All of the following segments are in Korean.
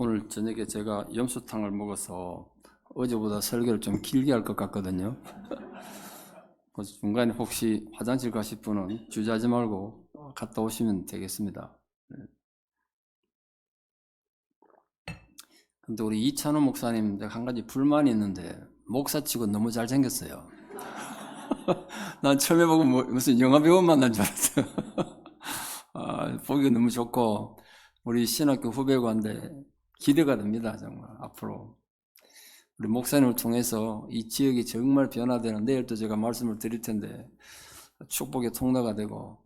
오늘 저녁에 제가 염소탕을 먹어서 어제보다 설교를 좀 길게 할 것 같거든요. 그래서 중간에 혹시 화장실 가실 분은 주저하지 말고 갔다 오시면 되겠습니다. 근데 우리 이찬호 목사님 한 가지 불만이 있는데 목사치고 너무 잘생겼어요. 난 처음에 보고 무슨 영화배우 만난 줄 알았어요. 보기가 너무 좋고 우리 신학교 후배관데 기대가 됩니다. 정말 앞으로 우리 목사님을 통해서 이 지역이 정말 변화되는, 내일 또 제가 말씀을 드릴 텐데 축복의 통로가 되고,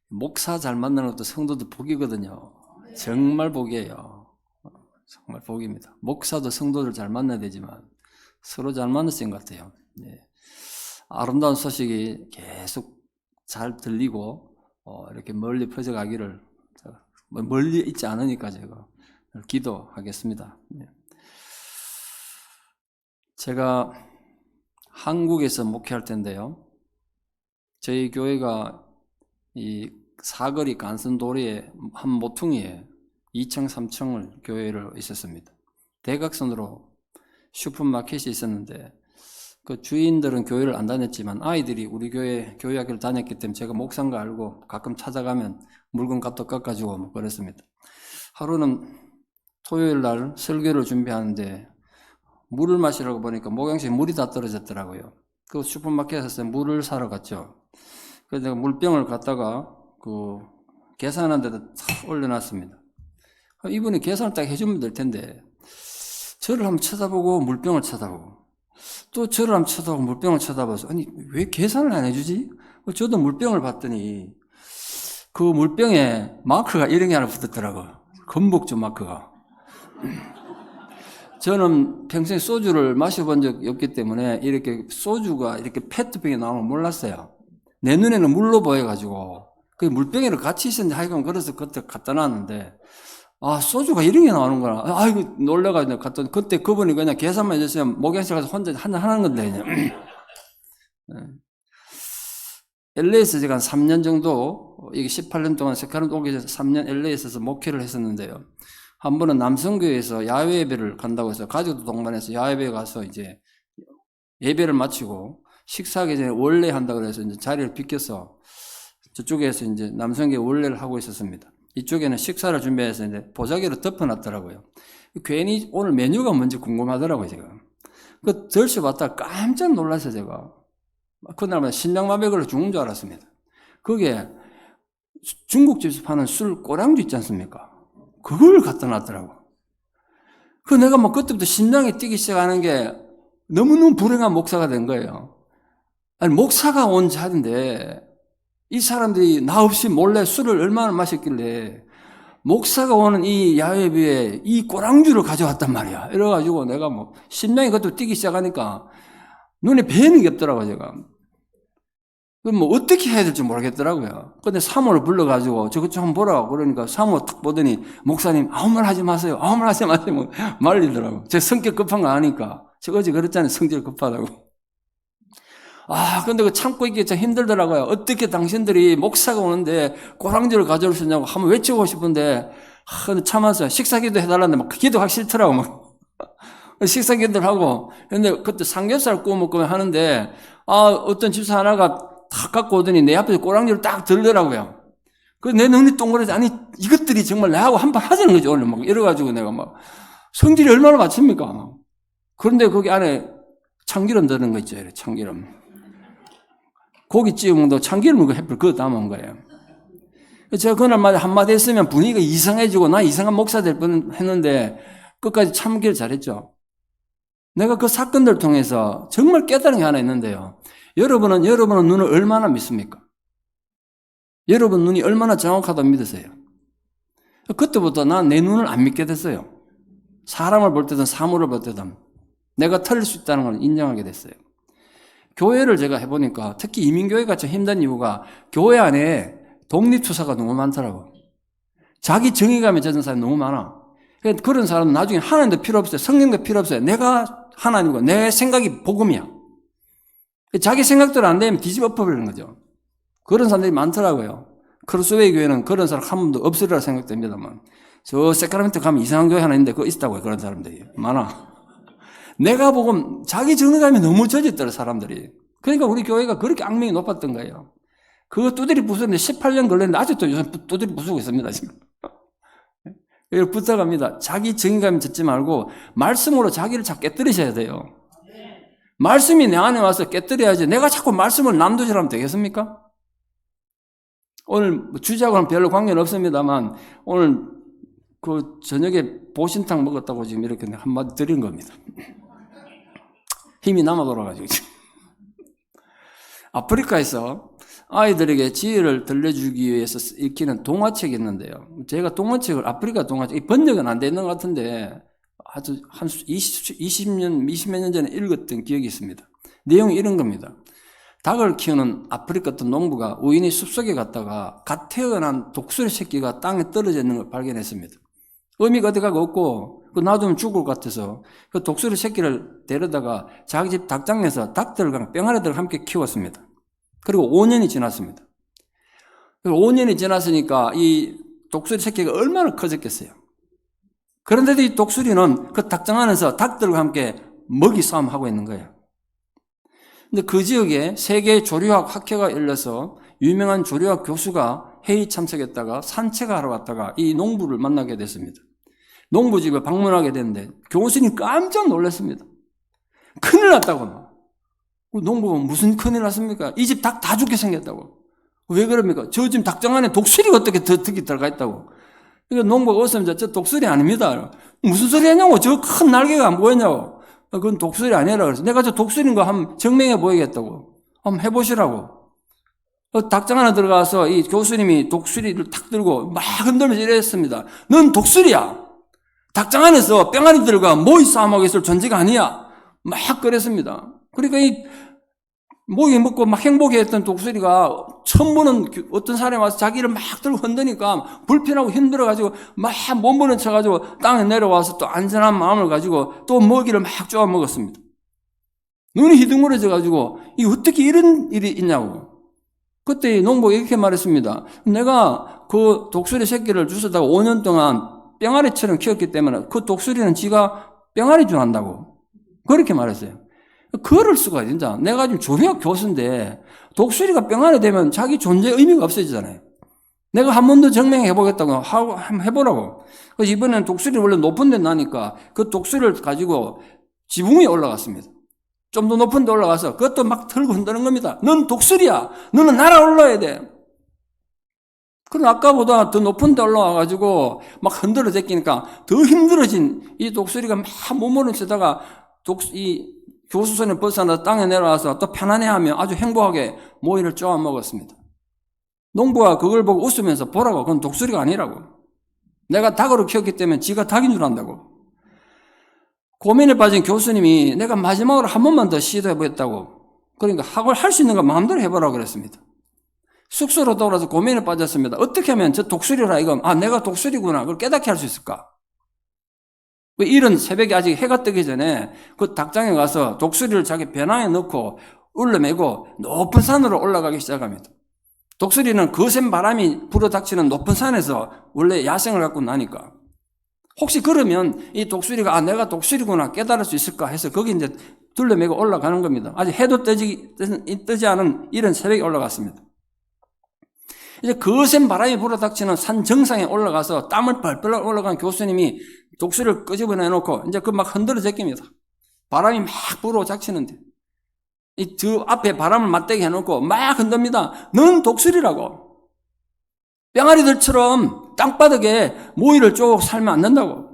목사 잘 만나는 것도 성도도 복이거든요. 정말 복이에요. 정말 복입니다. 목사도 성도들 잘 만나야 되지만 서로 잘 만났을 것 같아요. 네. 아름다운 소식이 계속 잘 들리고 이렇게 멀리 퍼져가기를, 멀리 있지 않으니까 제가 기도하겠습니다. 네. 제가 한국에서 목회할 텐데요, 저희 교회가 이 사거리 간선도로의 한 모퉁이에 2층, 3층을 교회를 있었습니다. 대각선으로 슈퍼마켓이 있었는데 그 주인들은 교회를 안 다녔지만 아이들이 우리 교회 교회학교를 다녔기 때문에 제가 목사인 거 알고 가끔 찾아가면 물건 갖다 깎아주고 뭐 그랬습니다. 하루는 토요일 날 설교를 준비하는데 물을 마시라고 보니까 목양식에 물이 다 떨어졌더라고요. 그 슈퍼마켓에서 물을 사러 갔죠. 그래서 내가 물병을 갖다가 그 계산하는 데다 탁 올려놨습니다. 이분이 계산을 딱 해주면 될 텐데 저를 한번 쳐다보고 물병을 쳐다보고 또 저를 한번 쳐다보고 물병을 쳐다봐서, 아니 왜 계산을 안 해주지? 저도 물병을 봤더니 그 물병에 마크가 이런 게 하나 붙었더라고요. 건복주 마크가. 저는 평생 소주를 마셔본 적이 없기 때문에 이렇게 소주가 이렇게 페트병에 나오는 걸 몰랐어요. 내 눈에는 물로 보여가지고 그 물병에는 같이 있었는데 하여간 그래서 그때 갖다 놨는데, 소주가 이런 게 나오는구나. 아이고 놀래가지고 갔더니 그때 그분이 그냥 계산만 해줬으면 목욕실 가서 혼자 한잔 하는 건데 그냥. LA에서 제가 한 3년 정도, 이게 18년 동안 세카른 오기 전에 3년 LA에서 목회를 했었는데요. 한 번은 남성교회에서 야외 예배를 간다고 해서 가족도 동반해서 야외에 가서 이제 예배를 마치고 식사하기 전에 원래 한다고 해서 이제 자리를 비켜서 저쪽에서 이제 남성교회 원래를 하고 있었습니다. 이쪽에는 식사를 준비해서 이제 보자기로 덮어놨더라고요. 괜히 오늘 메뉴가 뭔지 궁금하더라고요, 제가. 그 덜쳐봤다가 깜짝 놀랐어요, 제가. 그날마다 신장마비걸로 죽는 줄 알았습니다. 그게 중국집에서 파는 술 꼬량주 있지 않습니까? 그걸 갖다 놨더라고. 그 내가 뭐 그때부터 심장이 뛰기 시작하는 게 너무너무 불행한 목사가 된 거예요. 아니, 목사가 온 자리인데 이 사람들이 나 없이 몰래 술을 얼마나 마셨길래 목사가 오는 이 야외비에 이 꼬랑주를 가져왔단 말이야. 이래가지고 내가 뭐 심장이 그것도 뛰기 시작하니까 눈에 뵈는 게 없더라고요, 제가. 그럼 뭐 어떻게 해야 될지 모르겠더라고요. 근데 사모를 불러가지고 저것 좀 보라고 그러니까 사모 딱 보더니 목사님 아무 말 하지 마세요. 아무 말 하지 마세요. 뭐 말리더라고. 제 성격 급한 거 아니까. 제가 어제 그랬잖아요. 성질 급하다고. 근데 그 참고 있기 참 힘들더라고요. 어떻게 당신들이 목사가 오는데 꼬랑지를 가져올 수 있냐고 한번 외치고 싶은데, 근데 참았어요. 식사기도 해달라는데 막 기도하기 싫더라고. 막. 식사기도를 하고. 근데 그때 삼겹살 구워 먹고 하는데, 어떤 집사 하나가 탁 갖고 오더니 내 앞에서 꼬랑지를 딱 들더라고요. 그래서 내 눈이 동그래서, 아니, 이것들이 정말 나하고 한판 하자는 거죠, 오늘 막. 이래가지고 내가 막, 성질이 얼마나 많습니까? 그런데 거기 안에 참기름 넣는 거 있죠, 참기름. 고기 찍으면 참기름을 햇불 그거 담은 거예요. 제가 그날마다 한마디 했으면 분위기가 이상해지고 나 이상한 목사 될 뻔 했는데 끝까지 참기를 잘했죠. 내가 그 사건들을 통해서 정말 깨달은 게 하나 있는데요. 여러분은 눈을 얼마나 믿습니까? 여러분 눈이 얼마나 정확하다고 믿으세요? 그때부터 난 내 눈을 안 믿게 됐어요. 사람을 볼 때든 사물을 볼 때든 내가 틀릴 수 있다는 걸 인정하게 됐어요. 교회를 제가 해보니까 특히 이민교회가 참 힘든 이유가 교회 안에 독립투사가 너무 많더라고. 자기 정의감에 젖은 사람이 너무 많아. 그런 사람은 나중에 하나님도 필요 없어요. 성령도 필요 없어요. 내가 하나님이고 내 생각이 복음이야. 자기 생각대로 안 되면 뒤집어 엎어버리는 거죠. 그런 사람들이 많더라고요. 크로스웨이 교회는 그런 사람 한 분도 없으리라 생각됩니다만 저 세크라멘토 가면 이상한 교회 하나 있는데 그거 있다고요. 그런 사람들이 많아. 내가 보고 자기 정의감이 너무 젖었더라 사람들이. 그러니까 우리 교회가 그렇게 악명이 높았던 거예요. 그거 두드리 부수는데 18년 걸렸는데 아직도 요새 두드리 부수고 있습니다 지금. 이걸 부탁합니다. 자기 정의감이 젖지 말고 말씀으로 자기를 자꾸 깨뜨리셔야 돼요. 말씀이 내 안에 와서 깨뜨려야지. 내가 자꾸 말씀을 남도질 하면 되겠습니까? 오늘 주제하고는 별로 관계는 없습니다만 오늘 그 저녁에 보신탕 먹었다고 지금 이렇게 한마디 드린 겁니다. 힘이 남아 돌아가지고. 아프리카에서 아이들에게 지혜를 들려주기 위해서 읽히는 동화책이 있는데요. 제가 동화책을, 아프리카 동화책, 번역은 안 돼 있는 것 같은데 아주 한 20몇 년 전에 읽었던 기억이 있습니다. 내용이 이런 겁니다. 닭을 키우는 아프리카 어떤 농부가 우연히 숲속에 갔다가 갓 태어난 독수리 새끼가 땅에 떨어져 있는 걸 발견했습니다. 의미가 어디가 없고 놔두면 죽을 것 같아서 그 독수리 새끼를 데려다가 자기 집 닭장에서 닭들과 뿅아리들과 함께 키웠습니다. 그리고 5년이 지났습니다. 5년이 지났으니까 이 독수리 새끼가 얼마나 커졌겠어요. 그런데도 이 독수리는 그 닭장 안에서 닭들과 함께 먹이 싸움하고 있는 거예요. 근데 그 지역에 세계 조류학 학회가 열려서 유명한 조류학 교수가 회의 참석했다가 산책을 하러 갔다가 이 농부를 만나게 됐습니다. 농부 집에 방문하게 됐는데 교수님 깜짝 놀랐습니다. 큰일 났다고. 농부가 무슨 큰일 났습니까? 이 집 닭 다 죽게 생겼다고. 왜 그럽니까? 저 집 닭장 안에 독수리가 어떻게 득이 들어가 있다고. 그러니까 농부가 웃으면서 저 독수리 아닙니다. 무슨 소리 하냐고. 저 큰 날개가 뭐였냐고. 그건 독수리 아니라 그래서 내가 저 독수리인 거 한번 증명해 보이겠다고. 한번 해보시라고. 닭장 안에 들어가서 이 교수님이 독수리를 탁 들고 막 흔들면서 이랬습니다. 넌 독수리야. 닭장 안에서 뿅아리들과 모이 싸움하고 있을 존재가 아니야. 막 그랬습니다. 그러니까 이 모이 먹고 막 행복해했던 독수리가 처음 보는 어떤 사람이 와서 자기를 막 들고 흔드니까 불편하고 힘들어가지고 막 몸부림 쳐가지고 땅에 내려와서 또 안전한 마음을 가지고 또 먹이를 막 쪼아 먹었습니다. 눈이 희둥그레져가지고 이 어떻게 이런 일이 있냐고. 그때 농부가 이렇게 말했습니다. 내가 그 독수리 새끼를 주워다가 5년 동안 뿅아리처럼 키웠기 때문에 그 독수리는 지가 뿅아리 줄 안다고. 그렇게 말했어요. 그럴 수가 진짜. 내가 지금 조류학 교수인데 독수리가 뿅아리 되면 자기 존재 의미가 없어지잖아요. 내가 한 번 더 증명해 보겠다고 하고 한번 해보라고. 그래서 이번에는 독수리를 원래 높은 데 나니까 그 독수리를 가지고 지붕 위에 올라갔습니다. 좀 더 높은 데 올라가서 그것도 막 들고 흔드는 겁니다. 넌 독수리야. 너는 날아 올라야 돼. 그럼 아까보다 더 높은 데 올라와가지고 막 흔들어 제끼니까 더 힘들어진 이 독수리가 막 몸을 치다가 이 교수 손에 벗어나서 땅에 내려와서 또 편안해하며 아주 행복하게 모이를 쪼아 먹었습니다. 농부가 그걸 보고 웃으면서 보라고. 그건 독수리가 아니라고. 내가 닭으로 키웠기 때문에 지가 닭인 줄 안다고. 고민에 빠진 교수님이 내가 마지막으로 한 번만 더 시도해보겠다고. 그러니까 학을 할 수 있는 거 마음대로 해보라고 그랬습니다. 숙소로 돌아서 고민에 빠졌습니다. 어떻게 하면 저 독수리라 이거 내가 독수리구나 그걸 깨닫게 할 수 있을까? 이런 새벽에 아직 해가 뜨기 전에 그 닭장에 가서 독수리를 자기 배낭에 넣고 울러매고 높은 산으로 올라가기 시작합니다. 독수리는 거센 바람이 불어닥치는 높은 산에서 원래 야생을 갖고 나니까 혹시 그러면 이 독수리가 내가 독수리구나 깨달을 수 있을까 해서 거기 이제 둘러매고 올라가는 겁니다. 아직 해도 뜨지 않은 이런 새벽에 올라갔습니다. 이제 거센 바람이 불어닥치는 산 정상에 올라가서 땀을 뻘뻘 올라간 교수님이 독수리를 끄집어내놓고 이제 그 막 흔들어 제낍니다. 바람이 막 불어 닥치는데 이 저 앞에 바람을 맞대게 해놓고 막 흔듭니다. 넌 독수리라고. 뿅아리들처럼 땅바닥에 모이를 쭉 살면 안 된다고.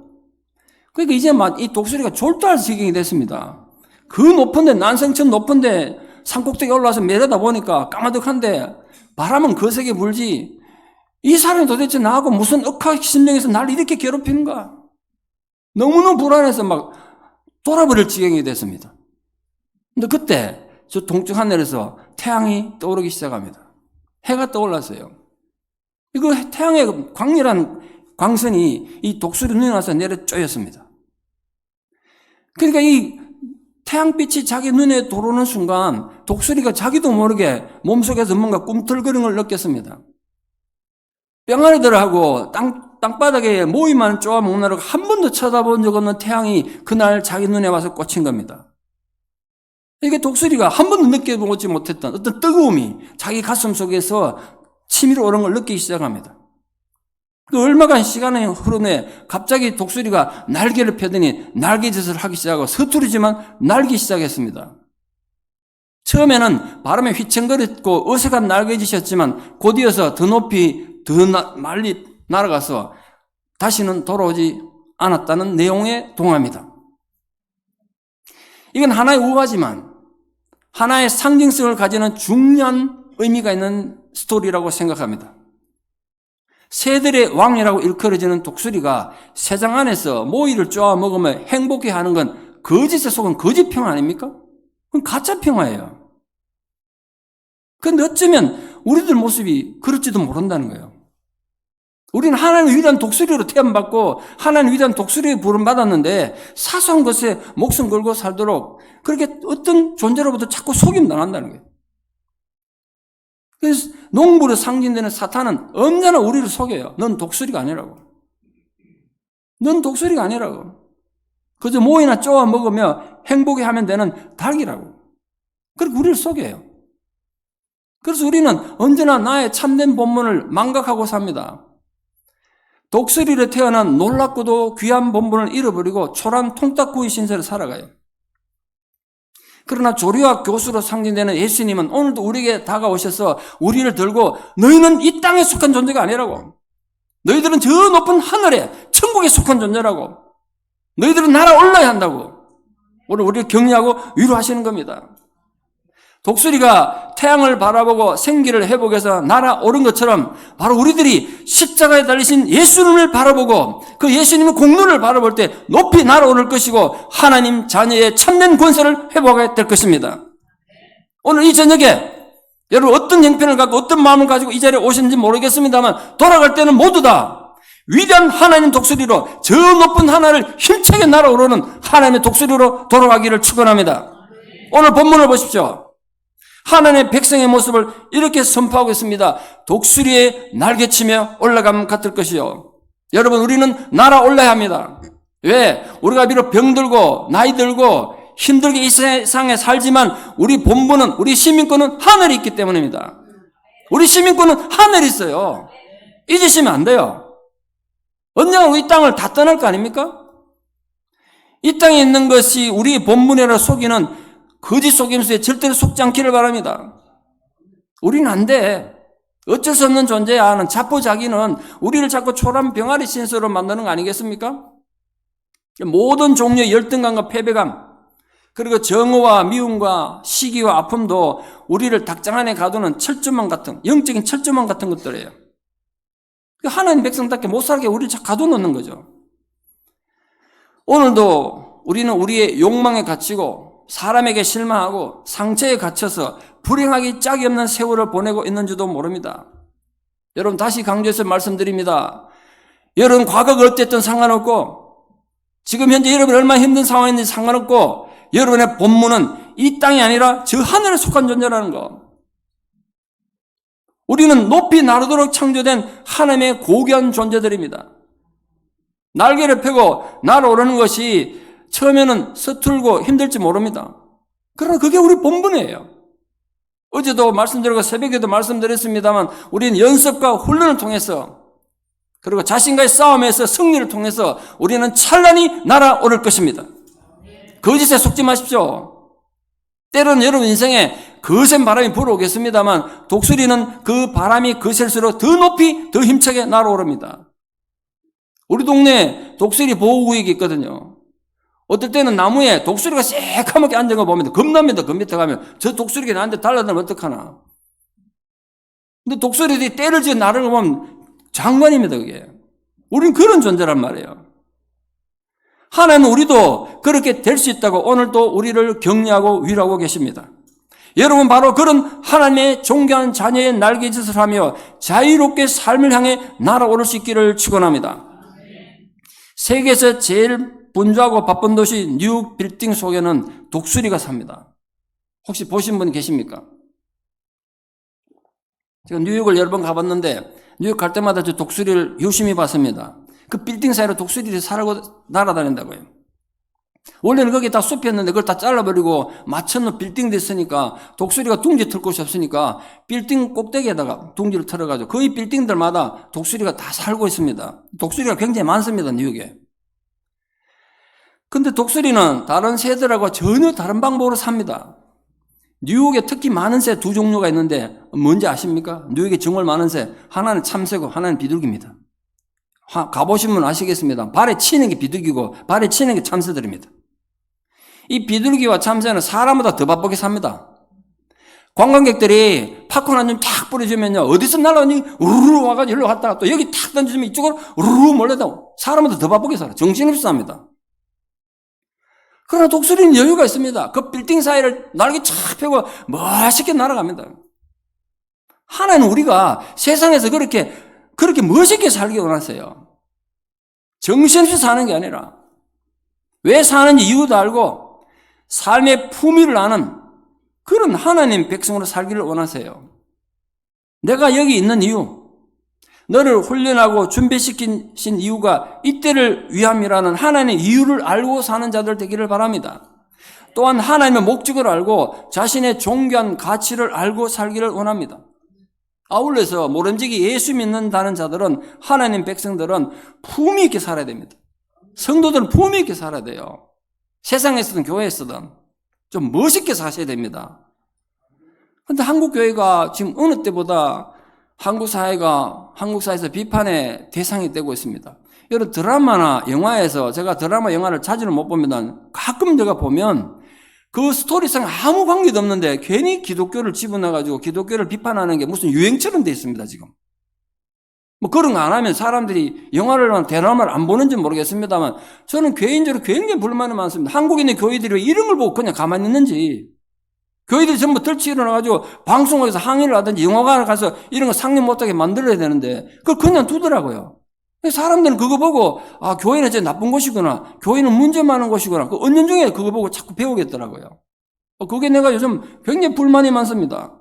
그러니까 이제 막 이 독수리가 졸도할 지경이 됐습니다. 그 높은데 난생천 높은데 산꼭대기 올라와서 내려다 보니까 까마득한데 바람은 거세게 불지 이 사람이 도대체 나하고 무슨 억하 심령에서 날 이렇게 괴롭히는가? 너무너무 불안해서 막 돌아버릴 지경이 됐습니다. 근데 그때 저 동쪽 하늘에서 태양이 떠오르기 시작합니다. 해가 떠올랐어요. 이거 태양의 광렬한 광선이 이 독수리 눈에 와서 내려 쪼였습니다. 그러니까 이 태양빛이 자기 눈에 들어오는 순간 독수리가 자기도 모르게 몸속에서 뭔가 꿈틀거리는 걸 느꼈습니다. 뿅아리들하고 땅 땅바닥에 모이만 쪼아 먹느라고 한 번도 쳐다본 적 없는 태양이 그날 자기 눈에 와서 꽂힌 겁니다. 이게 독수리가 한 번도 느껴보지 못했던 어떤 뜨거움이 자기 가슴 속에서 치밀어 오른 걸 느끼기 시작합니다. 그 얼마간 시간이 흐른 후에 갑자기 독수리가 날개를 펴더니 날개짓을 하기 시작하고 서투르지만 날기 시작했습니다. 처음에는 바람에 휘청거렸고 어색한 날개짓이었지만 곧이어서 더 높이 더 멀리 날아가서 다시는 돌아오지 않았다는 내용에 동합니다. 이건 하나의 우화지만 하나의 상징성을 가지는 중요한 의미가 있는 스토리라고 생각합니다. 새들의 왕이라고 일컬어지는 독수리가 새장 안에서 모이를 쪼아 먹으며 행복해하는 건 거짓에 속은 거짓 평화 아닙니까? 그건 가짜 평화예요. 그런데 어쩌면 우리들 모습이 그럴지도 모른다는 거예요. 우리는 하나님의 위대한 독수리로 태어받고 하나님의 위대한 독수리의 부름 받았는데 사소한 것에 목숨 걸고 살도록 그렇게 어떤 존재로부터 자꾸 속임 당한다는 거예요. 그래서 농부로 상징되는 사탄은 언제나 우리를 속여요. 넌 독수리가 아니라고. 넌 독수리가 아니라고. 그저 모이나 쪼아 먹으며 행복해하면 되는 닭이라고. 그렇게 우리를 속여요. 그래서 우리는 언제나 나의 참된 본분을 망각하고 삽니다. 독수리로 태어난 놀랍고도 귀한 본분을 잃어버리고 초라한 통닭구이 신세를 살아가요. 그러나 조리와 교수로 상징되는 예수님은 오늘도 우리에게 다가오셔서 우리를 들고 너희는 이 땅에 속한 존재가 아니라고. 너희들은 저 높은 하늘에 천국에 속한 존재라고. 너희들은 날아 올라야 한다고. 오늘 우리를 격려하고 위로하시는 겁니다. 독수리가 태양을 바라보고 생기를 회복해서 날아오른 것처럼 바로 우리들이 십자가에 달리신 예수님을 바라보고 그 예수님의 공로를 바라볼 때 높이 날아오를 것이고 하나님 자녀의 참된 권세를 회복하게 될 것입니다. 오늘 이 저녁에 여러분 어떤 형편을 갖고 어떤 마음을 가지고 이 자리에 오셨는지 모르겠습니다만 돌아갈 때는 모두 다 위대한 하나님 독수리로 저 높은 하늘을 힘차게 날아오르는 하나님의 독수리로 돌아가기를 축원합니다. 오늘 본문을 보십시오. 하나님의 백성의 모습을 이렇게 선포하고 있습니다. 독수리의 날개치며 올라가면 같을 것이요. 여러분 우리는 날아 올라야 합니다. 왜? 우리가 비록 병들고 나이 들고 힘들게 이 세상에 살지만 우리 본분은 우리 시민권은 하늘이 있기 때문입니다. 우리 시민권은 하늘이 있어요. 잊으시면 안 돼요. 언젠가 우리 땅을 다 떠날 거 아닙니까? 이 땅에 있는 것이 우리 본분이라 속이는 거짓 속임수에 절대로 속지 않기를 바랍니다. 우리는 안 돼. 어쩔 수 없는 존재야 하는 자포자기는 우리를 자꾸 초라한 병아리 신세로 만드는 거 아니겠습니까? 모든 종류의 열등감과 패배감 그리고 정오와 미움과 시기와 아픔도 우리를 닭장 안에 가두는 철조망 같은 영적인 철조망 같은 것들이에요. 하나님 백성답게 못 살게 우리를 가둬놓는 거죠. 오늘도 우리는 우리의 욕망에 갇히고 사람에게 실망하고 상처에 갇혀서 불행하기 짝이 없는 세월을 보내고 있는지도 모릅니다. 여러분 다시 강조해서 말씀드립니다. 여러분 과거가 어땠든 상관없고 지금 현재 여러분이 얼마나 힘든 상황인지 상관없고 여러분의 본문은 이 땅이 아니라 저 하늘에 속한 존재라는 거. 우리는 높이 나르도록 창조된 하나님의 고귀한 존재들입니다. 날개를 펴고 날아오르는 것이 처음에는 서툴고 힘들지 모릅니다. 그러나 그게 우리 본분이에요. 어제도 말씀드리고 새벽에도 말씀드렸습니다만 우리는 연습과 훈련을 통해서 그리고 자신과의 싸움에서 승리를 통해서 우리는 찬란히 날아오를 것입니다. 거짓에 속지 마십시오. 때로는 여러분 인생에 거센 바람이 불어오겠습니다만 독수리는 그 바람이 거셀수록 더 높이 더 힘차게 날아오릅니다. 우리 동네에 독수리 보호구역이 있거든요. 어떨 때는 나무에 독수리가 새까맣게 앉은 거 보면 겁납니다. 그 밑에 가면 저 독수리가 나한테 달라들면 어떡하나. 근데 독수리들이 때를 지어 나르는 거 보면 장관입니다. 그게. 우린 그런 존재란 말이에요. 하나님은 우리도 그렇게 될 수 있다고 오늘도 우리를 격려하고 위로하고 계십니다. 여러분 바로 그런 하나님의 존귀한 자녀의 날개짓을 하며 자유롭게 삶을 향해 날아오를 수 있기를 축원합니다. 세계에서 제일 분주하고 바쁜 도시 뉴욕 빌딩 속에는 독수리가 삽니다. 혹시 보신 분 계십니까? 제가 뉴욕을 여러 번 가봤는데 뉴욕 갈 때마다 저 독수리를 유심히 봤습니다. 그 빌딩 사이로 독수리들이 살고 날아다닌다고요. 원래는 거기 다 숲이었는데 그걸 다 잘라버리고 맞춰놓은 빌딩 됐으니까 독수리가 둥지 틀 곳이 없으니까 빌딩 꼭대기에다가 둥지를 틀어가지고 거의 빌딩들마다 독수리가 다 살고 있습니다. 독수리가 굉장히 많습니다, 뉴욕에. 근데 독수리는 다른 새들하고 전혀 다른 방법으로 삽니다. 뉴욕에 특히 많은 새 두 종류가 있는데 뭔지 아십니까? 뉴욕에 정말 많은 새, 하나는 참새고 하나는 비둘기입니다. 가보시면 아시겠습니다. 발에 치는 게 비둘기고 발에 치는 게 참새들입니다. 이 비둘기와 참새는 사람보다 더 바쁘게 삽니다. 관광객들이 팝콘 한 점 탁 뿌려주면요, 어디서 날라오니 우르르 와가지고 일로 갔다가 또 여기 탁 던져주면 이쪽으로 우르르 몰려다오. 사람보다 더 바쁘게 살아. 정신없이 삽니다. 그러나 독수리는 여유가 있습니다. 그 빌딩 사이를 날개 쫙 펴고 멋있게 날아갑니다. 하나는 우리가 세상에서 그렇게 멋있게 살기 원하세요. 정신없이 사는 게 아니라 왜 사는지 이유도 알고 삶의 품위를 아는 그런 하나님 백성으로 살기를 원하세요. 내가 여기 있는 이유, 너를 훈련하고 준비시킨 이유가 이때를 위함이라는 하나님의 이유를 알고 사는 자들 되기를 바랍니다. 또한 하나님의 목적을 알고 자신의 존귀한 가치를 알고 살기를 원합니다. 아울러서 모름지기 예수 믿는다는 자들은, 하나님 백성들은 품위 있게 살아야 됩니다. 성도들은 품위 있게 살아야 돼요. 세상에서든 교회에서든 좀 멋있게 사셔야 됩니다. 그런데 한국 교회가 지금 어느 때보다 한국 사회에서 비판의 대상이 되고 있습니다. 여러분, 드라마나 영화에서, 제가 드라마 영화를 자주는 못 봅니다. 가끔 제가 보면 그 스토리상 아무 관계도 없는데 괜히 기독교를 집어넣어가지고 기독교를 비판하는 게 무슨 유행처럼 돼 있습니다, 지금. 뭐 그런 거 안 하면 사람들이 영화를, 드라마를 안 보는지 모르겠습니다만 저는 개인적으로 굉장히 불만이 많습니다. 한국에 있는 교회들이 왜 이런 걸 보고 그냥 가만히 있는지. 교회들이 전부 들치 일어나가지고 방송국에서 항의를 하든지 영화관에 가서 이런 거 상영 못하게 만들어야 되는데 그걸 그냥 두더라고요. 사람들은 그거 보고 교회는 진짜 나쁜 곳이구나, 교회는 문제 많은 곳이구나, 그 은연중에 그거 보고 자꾸 배우겠더라고요. 그게 내가 요즘 굉장히 불만이 많습니다.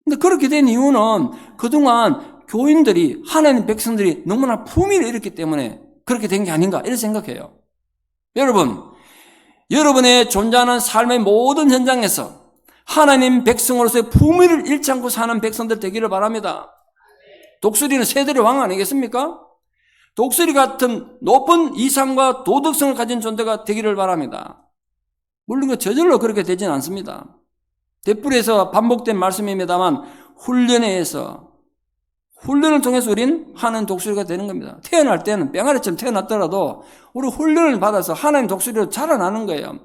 근데 그렇게 된 이유는 그동안 교인들이, 하나님 백성들이 너무나 품위를 잃었기 때문에 그렇게 된 게 아닌가 이렇게 생각해요. 여러분의 존재하는 삶의 모든 현장에서 하나님 백성으로서의 품위를 잃지 않고 사는 백성들 되기를 바랍니다. 독수리는 새들의 왕 아니겠습니까? 독수리 같은 높은 이상과 도덕성을 가진 존재가 되기를 바랍니다. 물론 저절로 그렇게 되지는 않습니다. 댓글에서 반복된 말씀입니다만 훈련을 통해서 우린 하나님 독수리가 되는 겁니다. 태어날 때는 뺑아리처럼 태어났더라도 우리 훈련을 받아서 하나님 독수리로 자라나는 거예요.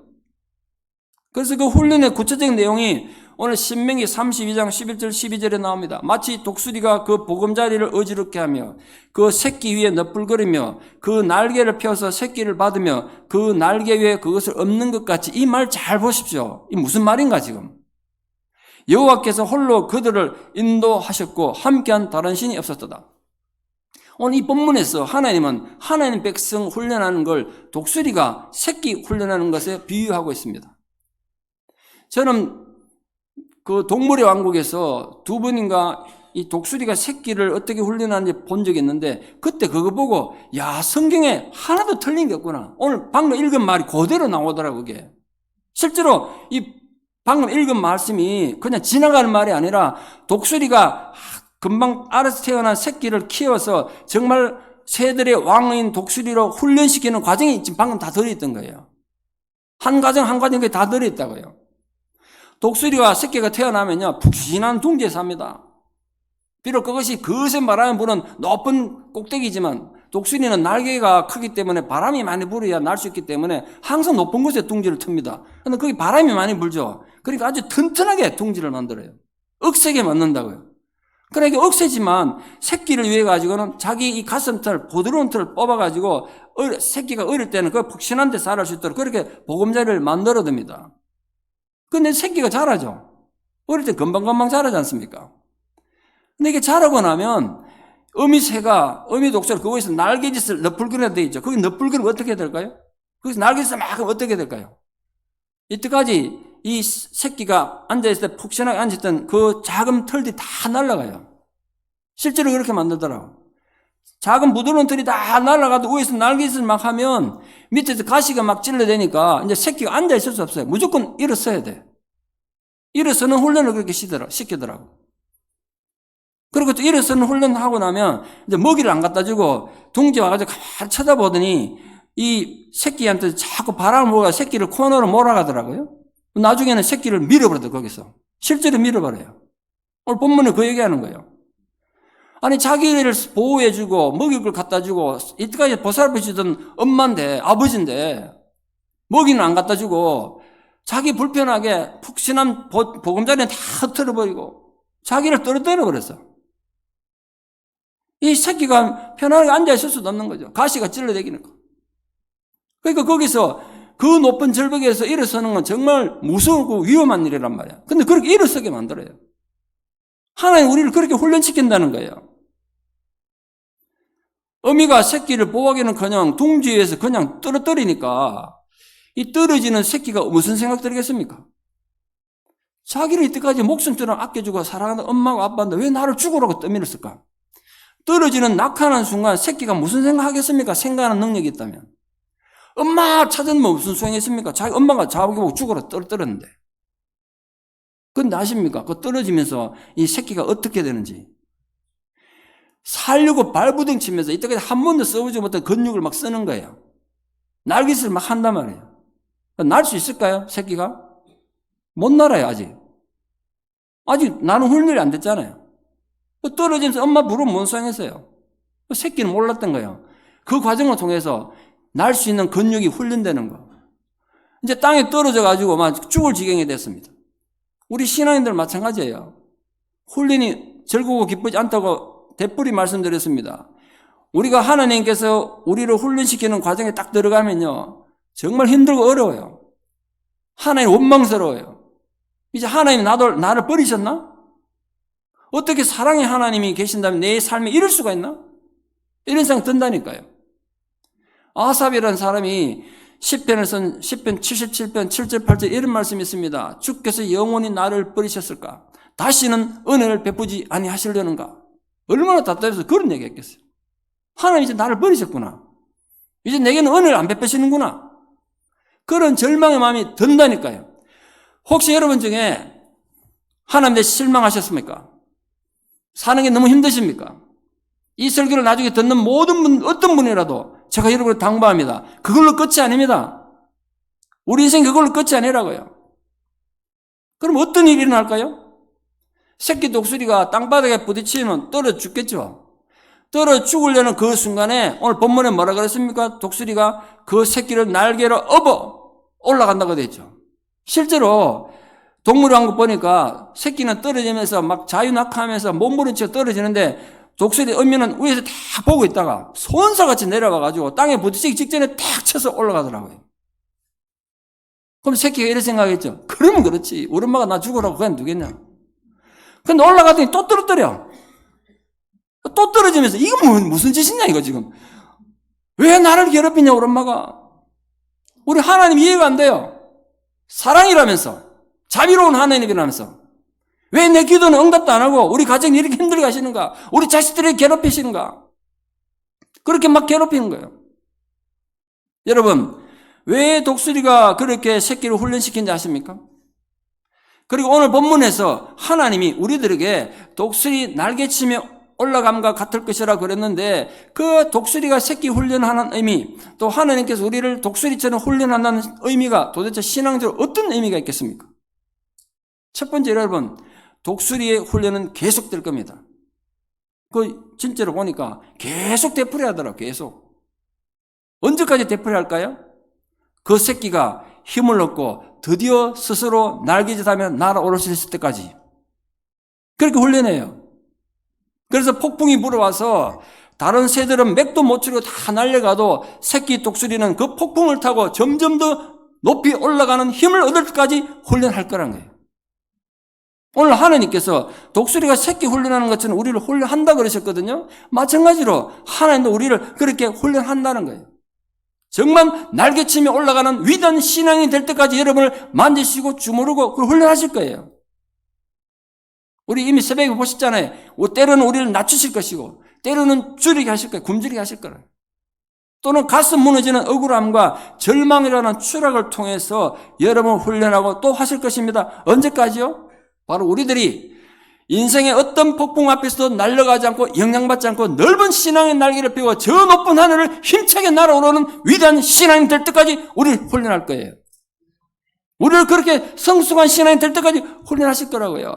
그래서 그 훈련의 구체적인 내용이 오늘 신명기 32장 11절 12절에 나옵니다. 마치 독수리가 그 보금자리를 어지럽게 하며 그 새끼 위에 너풀거리며 그 날개를 펴서 새끼를 받으며 그 날개 위에 그것을 엎는 것 같이, 이 말 잘 보십시오. 이 무슨 말인가 지금. 여호와께서 홀로 그들을 인도하셨고 함께한 다른 신이 없었도다. 오늘 이 본문에서 하나님은 하나님 백성 훈련하는 걸 독수리가 새끼 훈련하는 것에 비유하고 있습니다. 저는 그 동물의 왕국에서 두 번인가 이 독수리가 새끼를 어떻게 훈련하는지 본 적이 있는데 그때 그거 보고 성경에 하나도 틀린 게 없구나. 오늘 방금 읽은 말이 그대로 나오더라고요. 그게 실제로 이 방금 읽은 말씀이 그냥 지나가는 말이 아니라 독수리가 금방 알아서 태어난 새끼를 키워서 정말 새들의 왕인 독수리로 훈련시키는 과정이 지금 방금 다 들어있던 거예요. 한 과정 한 과정이 다 들어있다고요. 독수리와 새끼가 태어나면요, 푹신한 둥지에 삽니다. 비록 그것이 거센 바람이 부는 높은 꼭대기지만 독수리는 날개가 크기 때문에 바람이 많이 불어야 날 수 있기 때문에 항상 높은 곳에 둥지를 틉니다. 그런데 거기 바람이 많이 불죠. 그러니까 아주 튼튼하게 둥지를 만들어요. 억세게 만든다고요. 그러니까 억세지만 새끼를 위해 가지고는 자기 이 가슴털, 부드러운 털을 뽑아가지고 새끼가 어릴 때는 그 푹신한 데 자랄 수 있도록 그렇게 보금자리를 만들어둡니다. 근데 새끼가 자라죠. 어릴 때 금방금방 자라지 않습니까? 근데 이게 자라고 나면 어미 독수리 그거에서 날개짓을 너풀거리가 되어 있죠. 거기 너풀거리면 어떻게 될까요? 거기서 날개짓을 막 하면 어떻게 될까요? 이때까지 이 새끼가 앉아있을 때 푹신하게 앉았던 그 작은 털들이 다 날아가요. 실제로 그렇게 만들더라고. 작은 부드러운 털이 다 날아가도 위에서 날개짓을 막 하면 밑에서 가시가 막 찔러대니까 이제 새끼가 앉아 있을 수 없어요. 무조건 일어서야 돼. 일어서는 훈련을 그렇게 시키더라고. 그리고 또 일어서는 훈련하고 나면 이제 먹이를 안 갖다 주고 둥지 와가지고 가만히 쳐다보더니 이 새끼한테 자꾸 바람을 몰아 새끼를 코너로 몰아가더라고요. 나중에는 새끼를 밀어버려요, 거기서. 실제로 밀어버려요. 오늘 본문에 그 얘기하는 거예요. 아니, 자기를 보호해주고 먹일 걸 갖다 주고 이때까지 보살펴주던 엄마인데, 아버지인데 먹이는 안 갖다 주고 자기 불편하게 푹신한 보금자리는 다 흩어버리고 자기를 떨어뜨려버렸어. 이 새끼가 편안하게 앉아있을 수도 없는 거죠. 가시가 찔러대기는 거. 그러니까 거기서 그 높은 절벽에서 일어서는 건 정말 무서우고 위험한 일이란 말이야. 근데 그렇게 일어서게 만들어요. 하나님 우리를 그렇게 훈련시킨다는 거예요. 어미가 새끼를 보호하기는커녕 둥지에서 그냥 떨어뜨리니까 이 떨어지는 새끼가 무슨 생각 들겠습니까? 자기를 이때까지 목숨처럼 아껴주고 사랑하는 엄마가 아빠인데 왜 나를 죽으라고 떠밀었을까? 떨어지는 낙하하는 순간 새끼가 무슨 생각하겠습니까? 생각하는 능력이 있다면. 엄마 찾으면 무슨 소용이겠습니까? 자기 엄마가 자기 보고 죽으라 떨어뜨렸는데. 근데 아십니까? 그 떨어지면서 이 새끼가 어떻게 되는지. 살려고 발부둥치면서 이때까지 한 번도 써보지 못한 근육을 막 쓰는 거예요. 날깃을 막 한단 말이에요. 날 수 있을까요? 새끼가? 못 날아요, 아직. 아직 나는 훈련이 안 됐잖아요. 떨어지면서 엄마 부르면 뭔 소용했어요? 새끼는 몰랐던 거예요. 그 과정을 통해서 날 수 있는 근육이 훈련되는 거. 이제 땅에 떨어져가지고 막 죽을 지경이 됐습니다. 우리 신앙인들 마찬가지예요. 훈련이 즐거우고 기쁘지 않다고 되풀이 말씀드렸습니다. 우리가 하나님께서 우리를 훈련시키는 과정에 딱 들어가면요. 정말 힘들고 어려워요. 하나님 원망스러워요. 이제 하나님 나를 버리셨나? 어떻게 사랑의 하나님이 계신다면 내 삶에 이럴 수가 있나? 이런 생각 든다니까요. 아삽이라는 사람이 시편 77편 7절 8절 이런 말씀이 있습니다. 주께서 영원히 나를 버리셨을까? 다시는 은혜를 베푸지 아니하시려는가? 얼마나 답답해서 그런 얘기 했겠어요. 하나님 이제 나를 버리셨구나. 이제 내게는 은혜를 안 베푸시는구나. 그런 절망의 마음이 든다니까요. 혹시 여러분 중에 하나님께 실망하셨습니까? 사는 게 너무 힘드십니까? 이 설교를 나중에 듣는 모든 분, 어떤 분이라도 제가 여러분을 당부합니다. 그걸로 끝이 아닙니다. 우리 인생 그걸로 끝이 아니라고요. 그럼 어떤 일이 일어날까요? 새끼 독수리가 땅바닥에 부딪히면 떨어 죽겠죠. 떨어 죽으려는 그 순간에 오늘 본문에 뭐라 그랬습니까? 독수리가 그 새끼를 날개로 업어 올라간다고 되어 있죠. 실제로 동물왕국 보니까 새끼는 떨어지면서 막 자유낙하하면서 몸부림치고 떨어지는데 독수리 어미는 위에서 다 보고 있다가 손살같이 내려가가지고 땅에 부딪히기 직전에 탁 쳐서 올라가더라고요. 그럼 새끼가 이런 생각했죠. 그러면 그렇지. 우리 엄마가 나 죽으라고 그냥 두겠냐. 근데 올라가더니 또 떨어뜨려. 또 떨어지면서 이거 무슨 짓이냐 이거 지금. 왜 나를 괴롭히냐 우리 엄마가. 우리 하나님 이해가 안 돼요. 사랑이라면서. 자비로운 하나님이라면서. 왜 내 기도는 응답도 안 하고 우리 가정이 이렇게 힘들게 하시는가? 우리 자식들을 괴롭히시는가? 그렇게 막 괴롭히는 거예요. 여러분, 왜 독수리가 그렇게 새끼를 훈련시킨지 아십니까? 그리고 오늘 본문에서 하나님이 우리들에게 독수리 날개치며 올라감과 같을 것이라 그랬는데 그 독수리가 새끼 훈련하는 의미, 또 하나님께서 우리를 독수리처럼 훈련한다는 의미가 도대체 신앙적으로 어떤 의미가 있겠습니까? 첫 번째 여러분, 독수리의 훈련은 계속될 겁니다. 진짜로 보니까 계속 되풀이 하더라고요. 계속. 언제까지 되풀이 할까요? 그 새끼가 힘을 얻고 드디어 스스로 날개짓하며 날아오를 수 있을 때까지. 그렇게 훈련해요. 그래서 폭풍이 불어와서 다른 새들은 맥도 못 추리고 다 날려가도 새끼 독수리는 그 폭풍을 타고 점점 더 높이 올라가는 힘을 얻을 때까지 훈련할 거란 거예요. 오늘 하나님께서 독수리가 새끼 훈련하는 것처럼 우리를 훈련한다 그러셨거든요. 마찬가지로 하나님도 우리를 그렇게 훈련한다는 거예요. 정말 날개치며 올라가는 위대한 신앙이 될 때까지 여러분을 만지시고 주무르고 그걸 훈련하실 거예요. 우리 이미 새벽에 보셨잖아요. 때로는 우리를 낮추실 것이고 때로는 줄이게 하실 거예요. 굶주리게 하실 거예요. 또는 가슴 무너지는 억울함과 절망이라는 추락을 통해서 여러분을 훈련하고 또 하실 것입니다. 언제까지요? 바로 우리들이 인생의 어떤 폭풍 앞에서도 날아가지 않고 영향받지 않고 넓은 신앙의 날개를 펴고 저 높은 하늘을 힘차게 날아오르는 위대한 신앙이 될 때까지 우리를 훈련할 거예요. 우리를 그렇게 성숙한 신앙이 될 때까지 훈련하실 거라고요.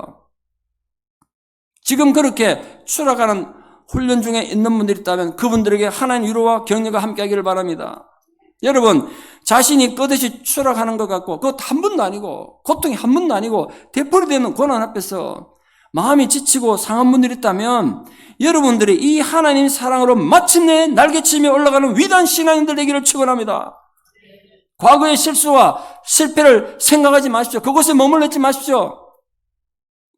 지금 그렇게 추락하는 훈련 중에 있는 분들이 있다면 그분들에게 하나님의 위로와 격려가 함께하기를 바랍니다. 여러분, 자신이 끄듯이 추락하는 것 같고 그것 한 번도 아니고 고통이 한 번도 아니고 되풀이되는 고난 앞에서 마음이 지치고 상한 분들이 있다면 여러분들이 이 하나님 사랑으로 마침내 날개치며 올라가는 위대한 신앙인들 되기를 축원합니다. 과거의 실수와 실패를 생각하지 마십시오. 그곳에 머물러 있지 마십시오.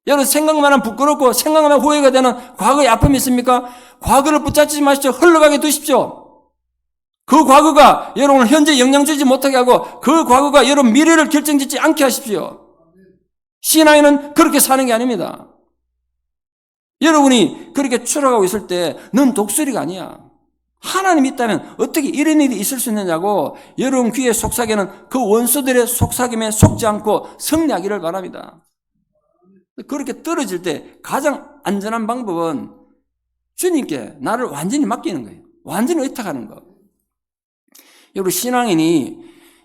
여러분, 생각만 하면 부끄럽고 생각만 하면 후회가 되는 과거의 아픔이 있습니까? 과거를 붙잡지 마십시오. 흘러가게 두십시오. 그 과거가 여러분을 현재 영향 주지 못하게 하고 그 과거가 여러분 미래를 결정짓지 않게 하십시오. 신앙인은 그렇게 사는 게 아닙니다. 여러분이 그렇게 추락하고 있을 때 넌 독수리가 아니야. 하나님이 있다면 어떻게 이런 일이 있을 수 있느냐고 여러분 귀에 속삭이는 그 원수들의 속삭임에 속지 않고 승리하기를 바랍니다. 그렇게 떨어질 때 가장 안전한 방법은 주님께 나를 완전히 맡기는 거예요. 완전히 의탁하는 거. 여러분, 신앙인이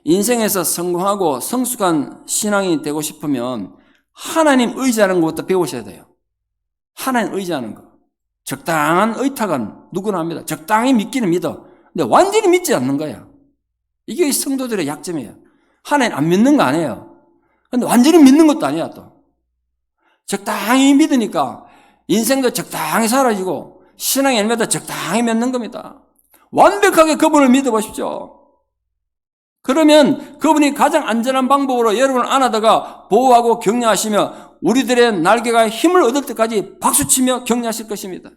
인생에서 성공하고 성숙한 신앙인이 되고 싶으면 하나님 의지하는 것부터 배우셔야 돼요. 하나님 의지하는 거. 적당한 의탁은 누구나 합니다. 적당히 믿기는 믿어. 근데 완전히 믿지 않는 거야. 이게 성도들의 약점이에요. 하나님 안 믿는 거 아니에요. 근데 완전히 믿는 것도 아니야 또. 적당히 믿으니까 인생도 적당히 사라지고 신앙의 열매도 적당히 맺는 겁니다. 완벽하게 그분을 믿어보십시오. 그러면 그분이 가장 안전한 방법으로 여러분을 안아다가 보호하고 격려하시며 우리들의 날개가 힘을 얻을 때까지 박수치며 격려하실 것입니다.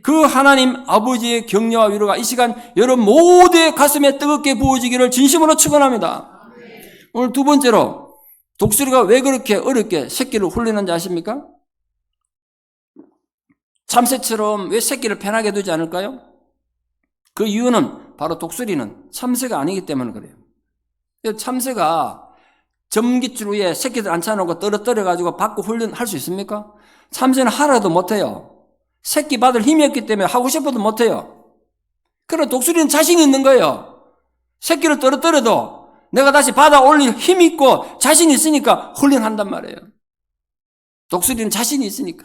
그 하나님 아버지의 격려와 위로가 이 시간 여러분 모두의 가슴에 뜨겁게 부어지기를 진심으로 축원합니다. 오늘 두 번째로 독수리가 왜 그렇게 어렵게 새끼를 훈련하는지 아십니까? 참새처럼 왜 새끼를 편하게 두지 않을까요? 그 이유는 바로 독수리는 참새가 아니기 때문에 그래요. 참새가 점깃줄 위에 새끼들 앉혀놓고 떨어뜨려가지고 받고 훈련할 수 있습니까? 참새는 하라도 못해요. 새끼 받을 힘이 없기 때문에 하고 싶어도 못해요. 그러나 독수리는 자신이 있는 거예요. 새끼를 떨어뜨려도 내가 다시 받아 올릴 힘이 있고 자신이 있으니까 훈련한단 말이에요. 독수리는 자신이 있으니까.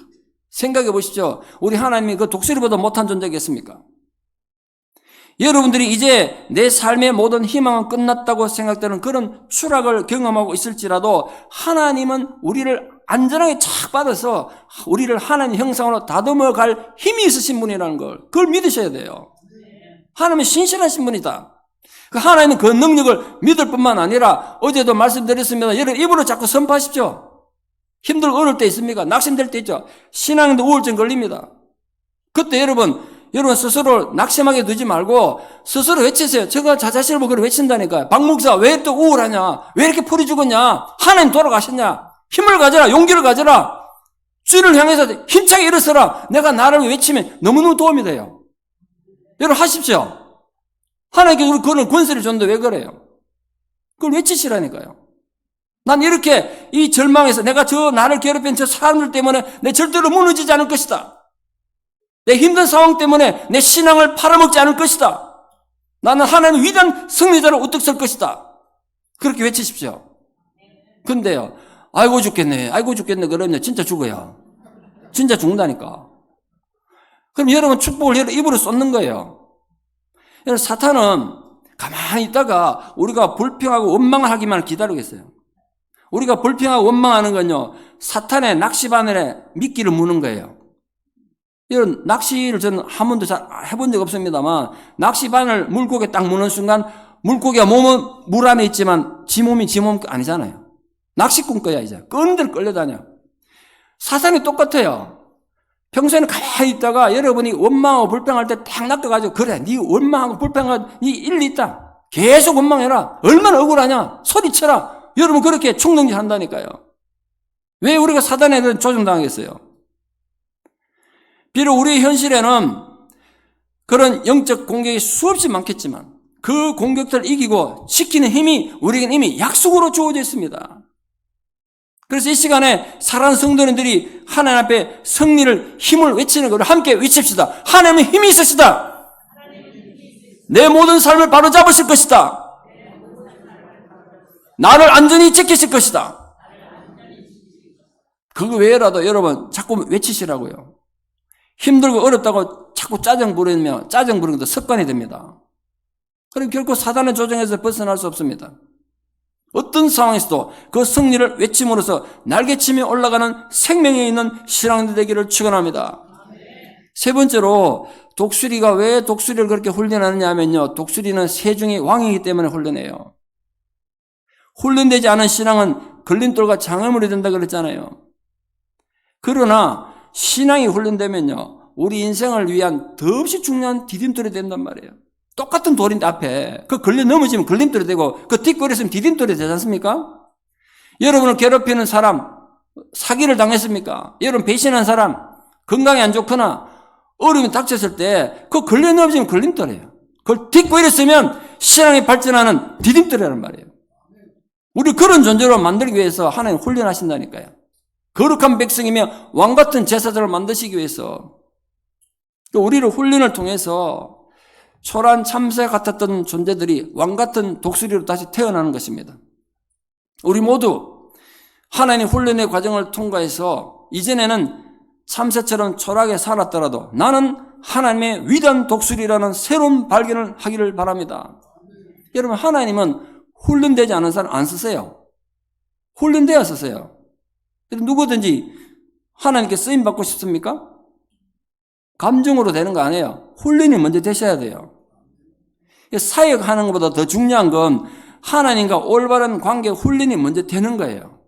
생각해 보십시오. 우리 하나님이 그 독수리보다 못한 존재겠습니까? 여러분들이 이제 내 삶의 모든 희망은 끝났다고 생각되는 그런 추락을 경험하고 있을지라도 하나님은 우리를 안전하게 착 받아서 우리를 하나님 형상으로 다듬어 갈 힘이 있으신 분이라는 걸 그걸 믿으셔야 돼요. 하나님은 신실하신 분이다. 그 하나님은 그 능력을 믿을 뿐만 아니라 어제도 말씀드렸습니다. 여러분 입으로 자꾸 선포하십시오. 힘들고 어려울 때 있습니까? 낙심될 때 있죠. 신앙인도 우울증 걸립니다. 그때 여러분 스스로 낙심하게 두지 말고 스스로 외치세요. 제가 자신을 보고 외친다니까요. 박 목사 왜 또 우울하냐? 왜 이렇게 풀이 죽었냐? 하나님 돌아가셨냐? 힘을 가져라. 용기를 가져라. 주를 향해서 힘차게 일어서라. 내가 나를 외치면 너무너무 도움이 돼요. 여러분 하십시오. 하나님께 우리 그런 권세를 줬는데 왜 그래요? 그걸 외치시라니까요. 난 이렇게 이 절망에서 내가 저 나를 괴롭힌 저 사람들 때문에 내 절대로 무너지지 않을 것이다. 내 힘든 상황 때문에 내 신앙을 팔아먹지 않을 것이다. 나는 하나님 위대한 승리자로 우뚝 설 것이다. 그렇게 외치십시오. 근데요, 아이고 죽겠네 그러면 진짜 죽어요. 진짜 죽는다니까. 그럼 여러분 축복을 여러분 입으로 쏟는 거예요. 여러분 사탄은 가만히 있다가 우리가 불평하고 원망을 하기만 기다리겠어요. 우리가 불평하고 원망하는 건요, 사탄의 낚시바늘에 미끼를 무는 거예요. 이런 낚시를 저는 한 번도 잘 해본 적 없습니다만 낚시바늘 물고기에 딱 무는 순간 물고기가 몸은 물 안에 있지만 지 몸이 지 몸 아니잖아요. 낚시꾼 거야 이제. 끄는 대로 끌려다녀. 사탄이 똑같아요. 평소에는 가만히 있다가 여러분이 원망하고 불평할 때 딱 낚여가지고 그래 네 원망하고 불평하고 네 일리 있다. 계속 원망해라. 얼마나 억울하냐. 소리쳐라. 여러분 그렇게 충동질 한다니까요. 왜 우리가 사단에 조종당하겠어요? 비록 우리 현실에는 그런 영적 공격이 수없이 많겠지만 그 공격들을 이기고 지키는 힘이 우리에게는 이미 약속으로 주어져 있습니다. 그래서 이 시간에 사랑하는 성도님들이 하나님 앞에 승리를, 힘을 외치는 것을 함께 외칩시다. 하나님의 힘이 있으시다. 내 모든 삶을 바로잡으실 것이다. 나를 안전히 지키실 것이다. 그거 외에라도 여러분 자꾸 외치시라고요. 힘들고 어렵다고 자꾸 짜증 부리면 짜증 부리는 것도 습관이 됩니다. 그럼 결코 사단의 조정에서 벗어날 수 없습니다. 어떤 상황에서도 그 승리를 외침으로써 날개치며 올라가는 생명에 있는 신앙들 되기를 축원합니다. 세 번째로 독수리가 왜 독수리를 그렇게 훈련하느냐 하면요. 독수리는 새 중의 왕이기 때문에 훈련해요. 훈련되지 않은 신앙은 걸림돌과 장애물이 된다 그랬잖아요. 그러나 신앙이 훈련되면요. 우리 인생을 위한 더없이 중요한 디딤돌이 된단 말이에요. 똑같은 돌인데 앞에 그 걸려 넘어지면 걸림돌이 되고 그 뒷골에 있으면 디딤돌이 되지 않습니까? 여러분을 괴롭히는 사람, 사기를 당했습니까? 여러분 배신한 사람, 건강이 안 좋거나 어려움이 닥쳤을 때 그 걸려 넘어지면 걸림돌이에요. 그걸 뒷골에 있으면 신앙이 발전하는 디딤돌이라는 말이에요. 우리 그런 존재로 만들기 위해서 하나님 훈련하신다니까요. 거룩한 백성이며 왕같은 제사장을 만드시기 위해서 우리를 훈련을 통해서 초라한 참새 같았던 존재들이 왕같은 독수리로 다시 태어나는 것입니다. 우리 모두 하나님의 훈련의 과정을 통과해서 이전에는 참새처럼 초라하게 살았더라도 나는 하나님의 위대한 독수리라는 새로운 발견을 하기를 바랍니다. 여러분 하나님은 훈련되지 않은 사람 안 쓰세요. 훈련되어 쓰세요. 누구든지 하나님께 쓰임받고 싶습니까? 감정으로 되는 거 아니에요. 훈련이 먼저 되셔야 돼요. 사역하는 것보다 더 중요한 건 하나님과 올바른 관계 훈련이 먼저 되는 거예요.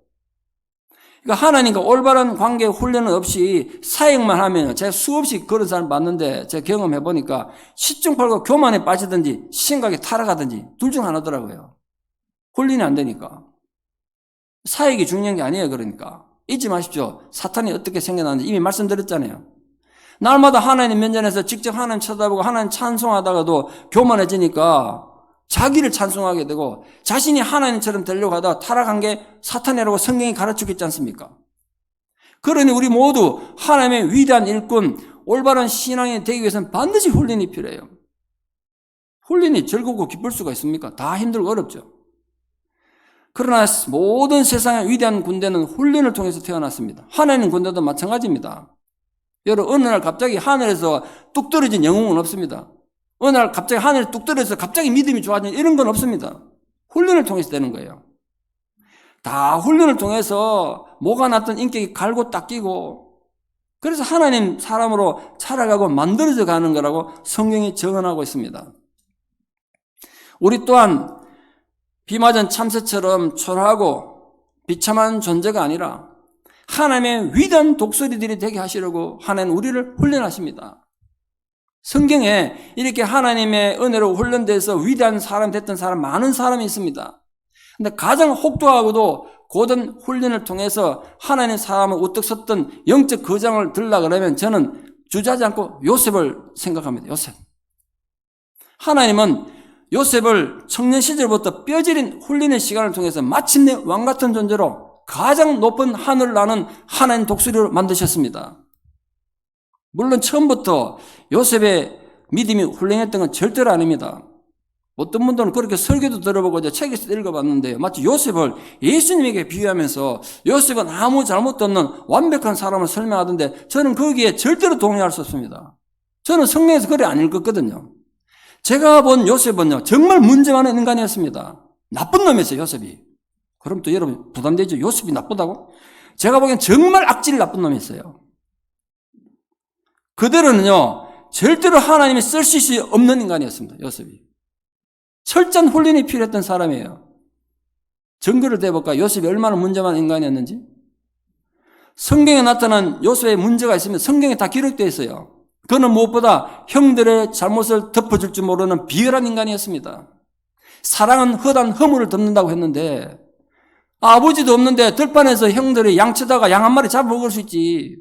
그러니까 하나님과 올바른 관계 훈련은 없이 사역만 하면 제가 수없이 그런 사람 봤는데 제가 경험해 보니까 시중팔고 교만에 빠지든지 심각하게 타락하든지 둘 중 하나더라고요. 훈련이 안 되니까. 사역이 중요한 게 아니에요. 그러니까 잊지 마십시오. 사탄이 어떻게 생겨나는지 이미 말씀드렸잖아요. 날마다 하나님 면전에서 직접 하나님 쳐다보고 하나님 찬송하다가도 교만해지니까 자기를 찬송하게 되고 자신이 하나님처럼 되려고 하다가 타락한 게 사탄이라고 성경이 가르치고 있지 않습니까? 그러니 우리 모두 하나님의 위대한 일꾼, 올바른 신앙이 되기 위해서는 반드시 훈련이 필요해요. 훈련이 즐겁고 기쁠 수가 있습니까? 다 힘들고 어렵죠. 그러나 모든 세상의 위대한 군대는 훈련을 통해서 태어났습니다. 하나님 군대도 마찬가지입니다. 여러분 어느 날 갑자기 하늘에서 뚝 떨어진 영웅은 없습니다. 어느 날 갑자기 하늘에 뚝 떨어져서 갑자기 믿음이 좋아진 이런 건 없습니다. 훈련을 통해서 되는 거예요. 다 훈련을 통해서 뭐가 났던 인격이 갈고 닦이고 그래서 하나님 사람으로 살아가고 만들어져 가는 거라고 성경이 증언하고 있습니다. 우리 또한 비 맞은 참새처럼 초라하고 비참한 존재가 아니라 하나님의 위대한 독수리들이 되게 하시려고 하나님 우리를 훈련하십니다. 성경에 이렇게 하나님의 은혜로 훈련돼서 위대한 사람 됐던 사람 많은 사람이 있습니다. 근데 가장 혹독하고도 고된 훈련을 통해서 하나님 사람을 우뚝 섰던 영적 거장을 들라 그러면 저는 주저하지 않고 요셉을 생각합니다. 요셉. 하나님은 요셉을 청년 시절부터 뼈저린 훈련의 시간을 통해서 마침내 왕같은 존재로 가장 높은 하늘을 나는 하나님 독수리를 만드셨습니다. 물론 처음부터 요셉의 믿음이 훌륭했던 건 절대로 아닙니다. 어떤 분들은 그렇게 설교도 들어보고 책에서 읽어봤는데요. 마치 요셉을 예수님에게 비유하면서 요셉은 아무 잘못도 없는 완벽한 사람을 설명하던데 저는 거기에 절대로 동의할 수 없습니다. 저는 성경에서 그래 안 읽었거든요. 제가 본 요셉은요 정말 문제 많은 인간이었습니다. 나쁜 놈이었어요. 요셉이. 그럼 또 여러분 부담되죠? 요셉이 나쁘다고? 제가 보기엔 정말 악질 나쁜 놈이었어요. 그대로는요 절대로 하나님이 쓸 수 없는 인간이었습니다. 요셉이. 철저한 훈련이 필요했던 사람이에요. 증거를 대볼까? 요셉이 얼마나 문제 많은 인간이었는지. 성경에 나타난 요셉의 문제가 있으면 성경에 다 기록되어 있어요. 그는 무엇보다 형들의 잘못을 덮어줄 줄 모르는 비열한 인간이었습니다. 사랑은 허단 허물을 덮는다고 했는데 아버지도 없는데 들판에서 형들이 양 치다가 양 한 마리 잡아먹을 수 있지.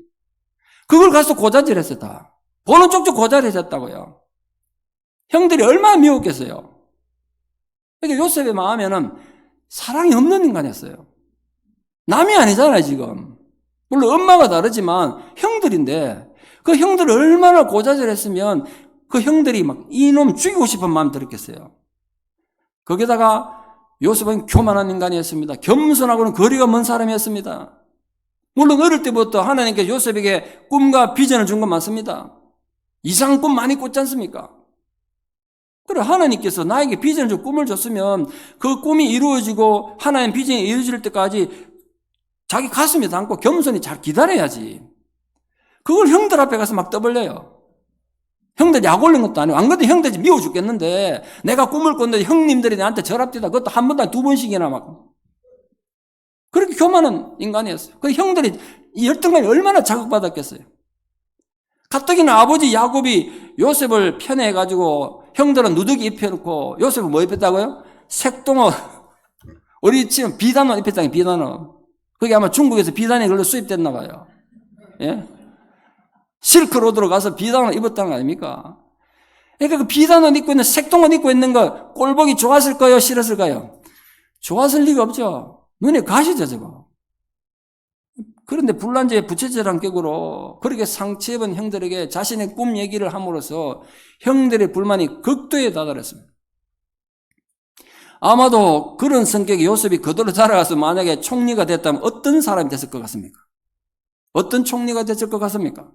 그걸 가서 고자질했어 다. 보는 쪽쪽 고자질했다고요. 형들이 얼마나 미웠겠어요. 그러니까 요셉의 마음에는 사랑이 없는 인간이었어요. 남이 아니잖아요 지금. 물론 엄마가 다르지만 형들인데 그 형들을 얼마나 고자질했으면 그 형들이 막 이놈 죽이고 싶은 마음 들었겠어요. 거기다가 요셉은 교만한 인간이었습니다. 겸손하고는 거리가 먼 사람이었습니다. 물론 어릴 때부터 하나님께서 요셉에게 꿈과 비전을 준 건 맞습니다. 이상한 꿈 많이 꿨지 않습니까? 그래 하나님께서 나에게 비전을 주고 꿈을 줬으면 그 꿈이 이루어지고 하나님 비전이 이루어질 때까지 자기 가슴에 담고 겸손히 잘 기다려야지. 그걸 형들 앞에 가서 막 떠벌려요. 형들 약 올린 것도 아니고 안 그래도 형들이 미워 죽겠는데 내가 꿈을 꿨는데 형님들이 나한테 절합디다 그것도 한 번도 두 번씩이나 막 그렇게 교만한 인간이었어요. 그 형들이 이 열등감이 얼마나 자극받았겠어요. 가뜩이나 아버지 야곱이 요셉을 편애해가지고 형들은 누더기 입혀놓고 요셉은 뭐 입혔다고요? 색동옷 우리 지금 비단옷 입혔다니 비단옷. 그게 아마 중국에서 비단이 그걸로 수입됐나 봐요. 예? 실크로드로 가서 비단옷 입었다는 거 아닙니까? 그러니까 그 비단옷 입고 있는 색동옷 입고 있는 거 꼴보기 좋았을까요? 싫었을까요? 좋았을 리가 없죠. 눈에 가시죠 저거. 그런데 불난지에 부채질한 격으로 그렇게 상처입은 형들에게 자신의 꿈 얘기를 함으로써 형들의 불만이 극도에 다다랐습니다. 아마도 그런 성격의 요셉이 그대로 자라가서 만약에 총리가 됐다면 어떤 사람이 됐을 것 같습니까? 어떤 총리가 됐을 것 같습니까?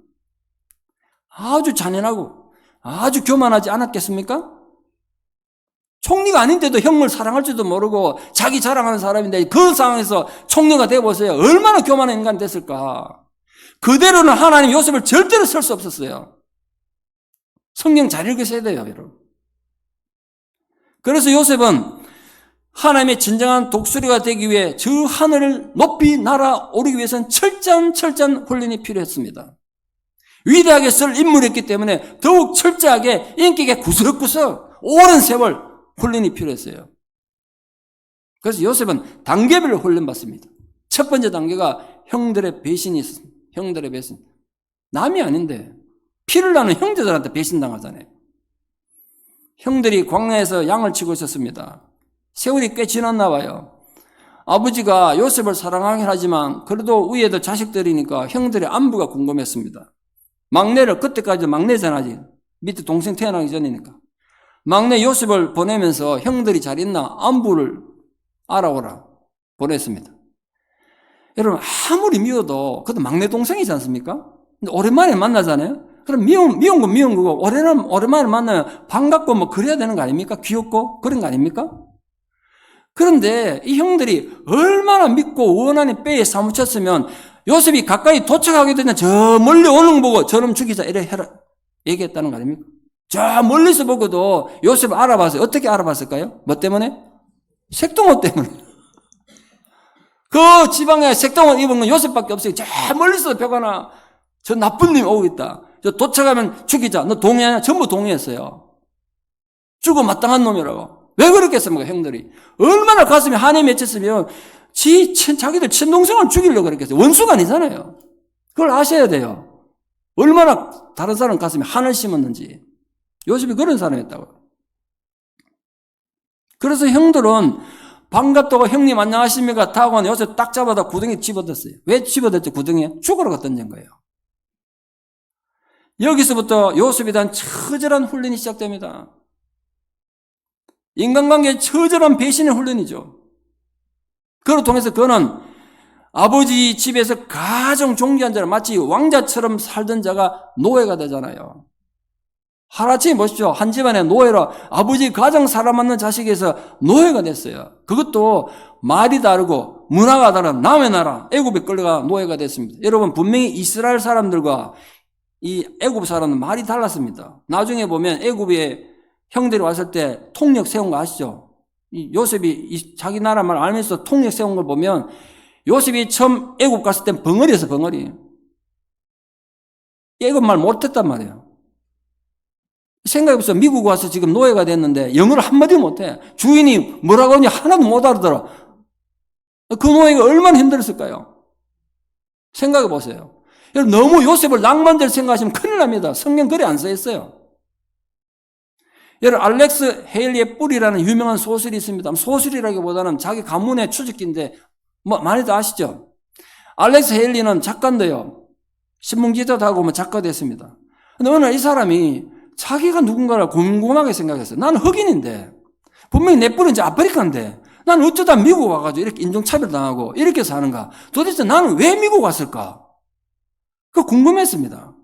아주 잔인하고 아주 교만하지 않았겠습니까? 총리가 아닌데도 형을 사랑할 줄도 모르고 자기 자랑하는 사람인데 그 상황에서 총리가 되어보세요. 얼마나 교만한 인간이 됐을까. 그대로는 하나님 요셉을 절대로 쓸 수 없었어요. 성경 잘 읽으셔야 돼요 여러분. 그래서 요셉은 하나님의 진정한 독수리가 되기 위해 저 하늘을 높이 날아오르기 위해서는 철저한 훈련이 필요했습니다. 위대하게 쓸 인물이었기 때문에 더욱 철저하게 인격에 구석구석 오랜 세월 훈련이 필요했어요. 그래서 요셉은 단계별로 훈련받습니다. 첫 번째 단계가 형들의 배신이 있었습니다. 형들의 배신. 남이 아닌데 피를 나는 형제들한테 배신당하잖아요. 형들이 광야에서 양을 치고 있었습니다. 세월이 꽤 지났나 봐요. 아버지가 요셉을 사랑하긴 하지만 그래도 위에도 자식들이니까 형들의 안부가 궁금했습니다. 막내를 그때까지 막내잖아지. 밑에 동생 태어나기 전이니까. 막내 요셉을 보내면서 형들이 잘 있나 안부를 알아오라 보냈습니다. 여러분 아무리 미워도 그래도 막내 동생이지 않습니까? 근데 오랜만에 만나잖아요. 그럼 미운 건 미운 거고 오랜만에 만나면 반갑고 뭐 그래야 되는 거 아닙니까? 귀엽고 그런 거 아닙니까? 그런데 이 형들이 얼마나 믿고 원한이 뼈에 사무쳤으면 요셉이 가까이 도착하게 되면 저 멀리 오는 거 보고 저놈 죽이자 이래 해라 얘기했다는 거 아닙니까? 저 멀리서 보고도 요셉을 알아봤어요. 어떻게 알아봤을까요? 뭐 때문에? 색동옷 때문에. 그 지방에 색동옷 입은 건 요셉밖에 없어요. 저 멀리서 벽하나 저 나쁜 놈이 오고 있다. 저 도착하면 죽이자. 너 동의하냐? 전부 동의했어요. 죽어 마땅한 놈이라고. 왜 그랬겠습니까 형들이? 얼마나 가슴이 한이 맺혔으면 자기들 친동생을 죽이려고 그랬겠어요. 원수가 아니잖아요. 그걸 아셔야 돼요. 얼마나 다른 사람 가슴에 한을 심었는지. 요셉이 그런 사람이었다고요. 그래서 형들은 반갑다고 형님 안녕하십니까 다고 요셉 딱 잡아다 구덩이에 집어넣었어요. 왜 집어넣었죠? 구덩이에? 죽으러 던진 거예요. 여기서부터 요셉에 대한 처절한 훈련이 시작됩니다. 인간관계의 처절한 배신의 훈련이죠. 그걸 통해서 그는 아버지 집에서 가장 존귀한 자라 마치 왕자처럼 살던 자가 노예가 되잖아요. 하루아침에 보십시오. 한 집안의 노예로 아버지 가장 사랑받는 자식에서 노예가 됐어요. 그것도 말이 다르고 문화가 다른 남의 나라 애굽에 끌려가 노예가 됐습니다. 여러분 분명히 이스라엘 사람들과 이 애굽 사람은 말이 달랐습니다. 나중에 보면 애굽에 형들이 왔을 때 통역 세운 거 아시죠? 이 요셉이 자기 나라 말 알면서 통역 세운 걸 보면 요셉이 처음 애굽 갔을 땐 벙어리였어 벙어리. 애굽 말 못했단 말이에요. 생각해보세요. 미국 와서 지금 노예가 됐는데 영어를 한마디 못해. 주인이 뭐라고 하는지 하나도 못 알아들어. 그 노예가 얼마나 힘들었을까요? 생각해 보세요. 여러분, 너무 요셉을 낭만대로 생각하시면 큰일 납니다. 성경 글에 안 써 있어요. 여러분, 알렉스 헤일리의 뿔이라는 유명한 소설이 있습니다. 소설이라기보다는 자기 가문의 추적기인데 많이들 아시죠? 알렉스 헤일리는 작가인데요. 신문기자도 하고 작가도 했습니다. 근데 어느 날 이 사람이 자기가 누군가를 궁금하게 생각했어요. 나는 흑인인데 분명히 내 뿔은 이제 아프리카인데 나는 어쩌다 미국 와가지고 이렇게 인종차별 당하고 이렇게 사는가? 도대체 나는 왜 미국 왔을까? 그 궁금했습니다.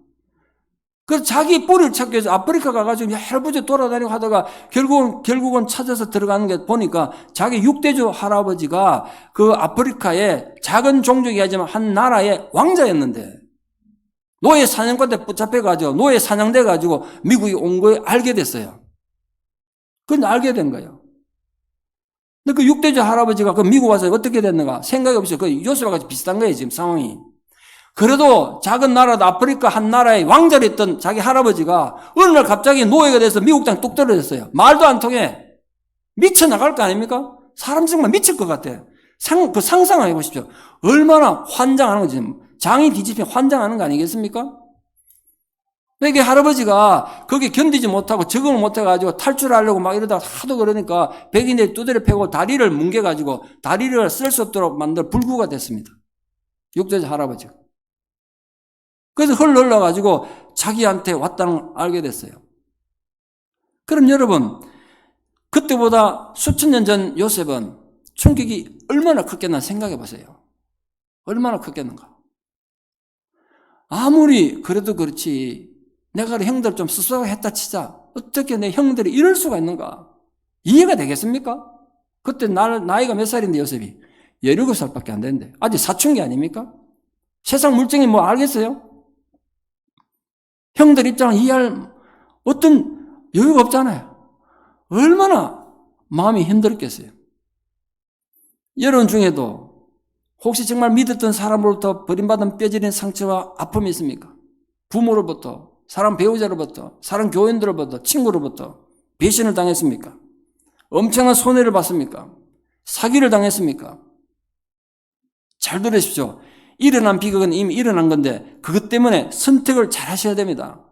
그래서 자기 뿔을 찾기 위해서 아프리카 가가지고 할아버지 돌아다니고 하다가 결국은 찾아서 들어가는 게 보니까 자기 육대주 할아버지가 그 아프리카의 작은 종족이 하지만 한 나라의 왕자였는데 노예 사냥꾼한테 붙잡혀가지고 노예 사냥돼가지고 미국에 온 걸 알게 됐어요. 그런데 알게 된 거예요. 근데 그 육대주 할아버지가 그 미국 와서 어떻게 됐는가 생각이 없어요. 그 요셉과 같이 비슷한 거예요, 지금 상황이. 그래도 작은 나라도 아프리카 한 나라의 왕자를 했던 자기 할아버지가 어느 날 갑자기 노예가 돼서 미국 땅에 뚝 떨어졌어요. 말도 안 통해. 미쳐나갈 거 아닙니까? 사람 정말 미칠 것 같아. 그 상상을 해보십시오. 얼마나 환장하는 거지. 장이 뒤집히면 환장하는 거 아니겠습니까? 이게 할아버지가 거기 견디지 못하고 적응을 못해가지고 탈출하려고 막 이러다가 하도 그러니까 백인들이 두드려 패고 다리를 뭉개가지고 다리를 쓸 수 없도록 만들 불구가 됐습니다. 육대주 할아버지가. 그래서 흘러가지고 자기한테 왔다는 걸 알게 됐어요. 그럼 여러분, 그때보다 수천 년 전 요셉은 충격이 얼마나 컸겠나 생각해 보세요. 얼마나 컸겠는가. 아무리 그래도 그렇지 내가 형들 좀 습속하게 했다 치자. 어떻게 내 형들이 이럴 수가 있는가. 이해가 되겠습니까? 그때 나이가 몇 살인데 요셉이 17살밖에 안 되는데 아직 사춘기 아닙니까? 세상 물정이 뭐 알겠어요? 형들 입장을 이해할 어떤 여유가 없잖아요. 얼마나 마음이 힘들었겠어요. 여러분 중에도 혹시 정말 믿었던 사람으로부터 버림받은 뼈저린 상처와 아픔이 있습니까? 부모로부터, 사람 배우자로부터, 사람 교인들로부터, 친구로부터 배신을 당했습니까? 엄청난 손해를 봤습니까? 사기를 당했습니까? 잘 들으십시오. 일어난 비극은 이미 일어난 건데 그것 때문에 선택을 잘 하셔야 됩니다.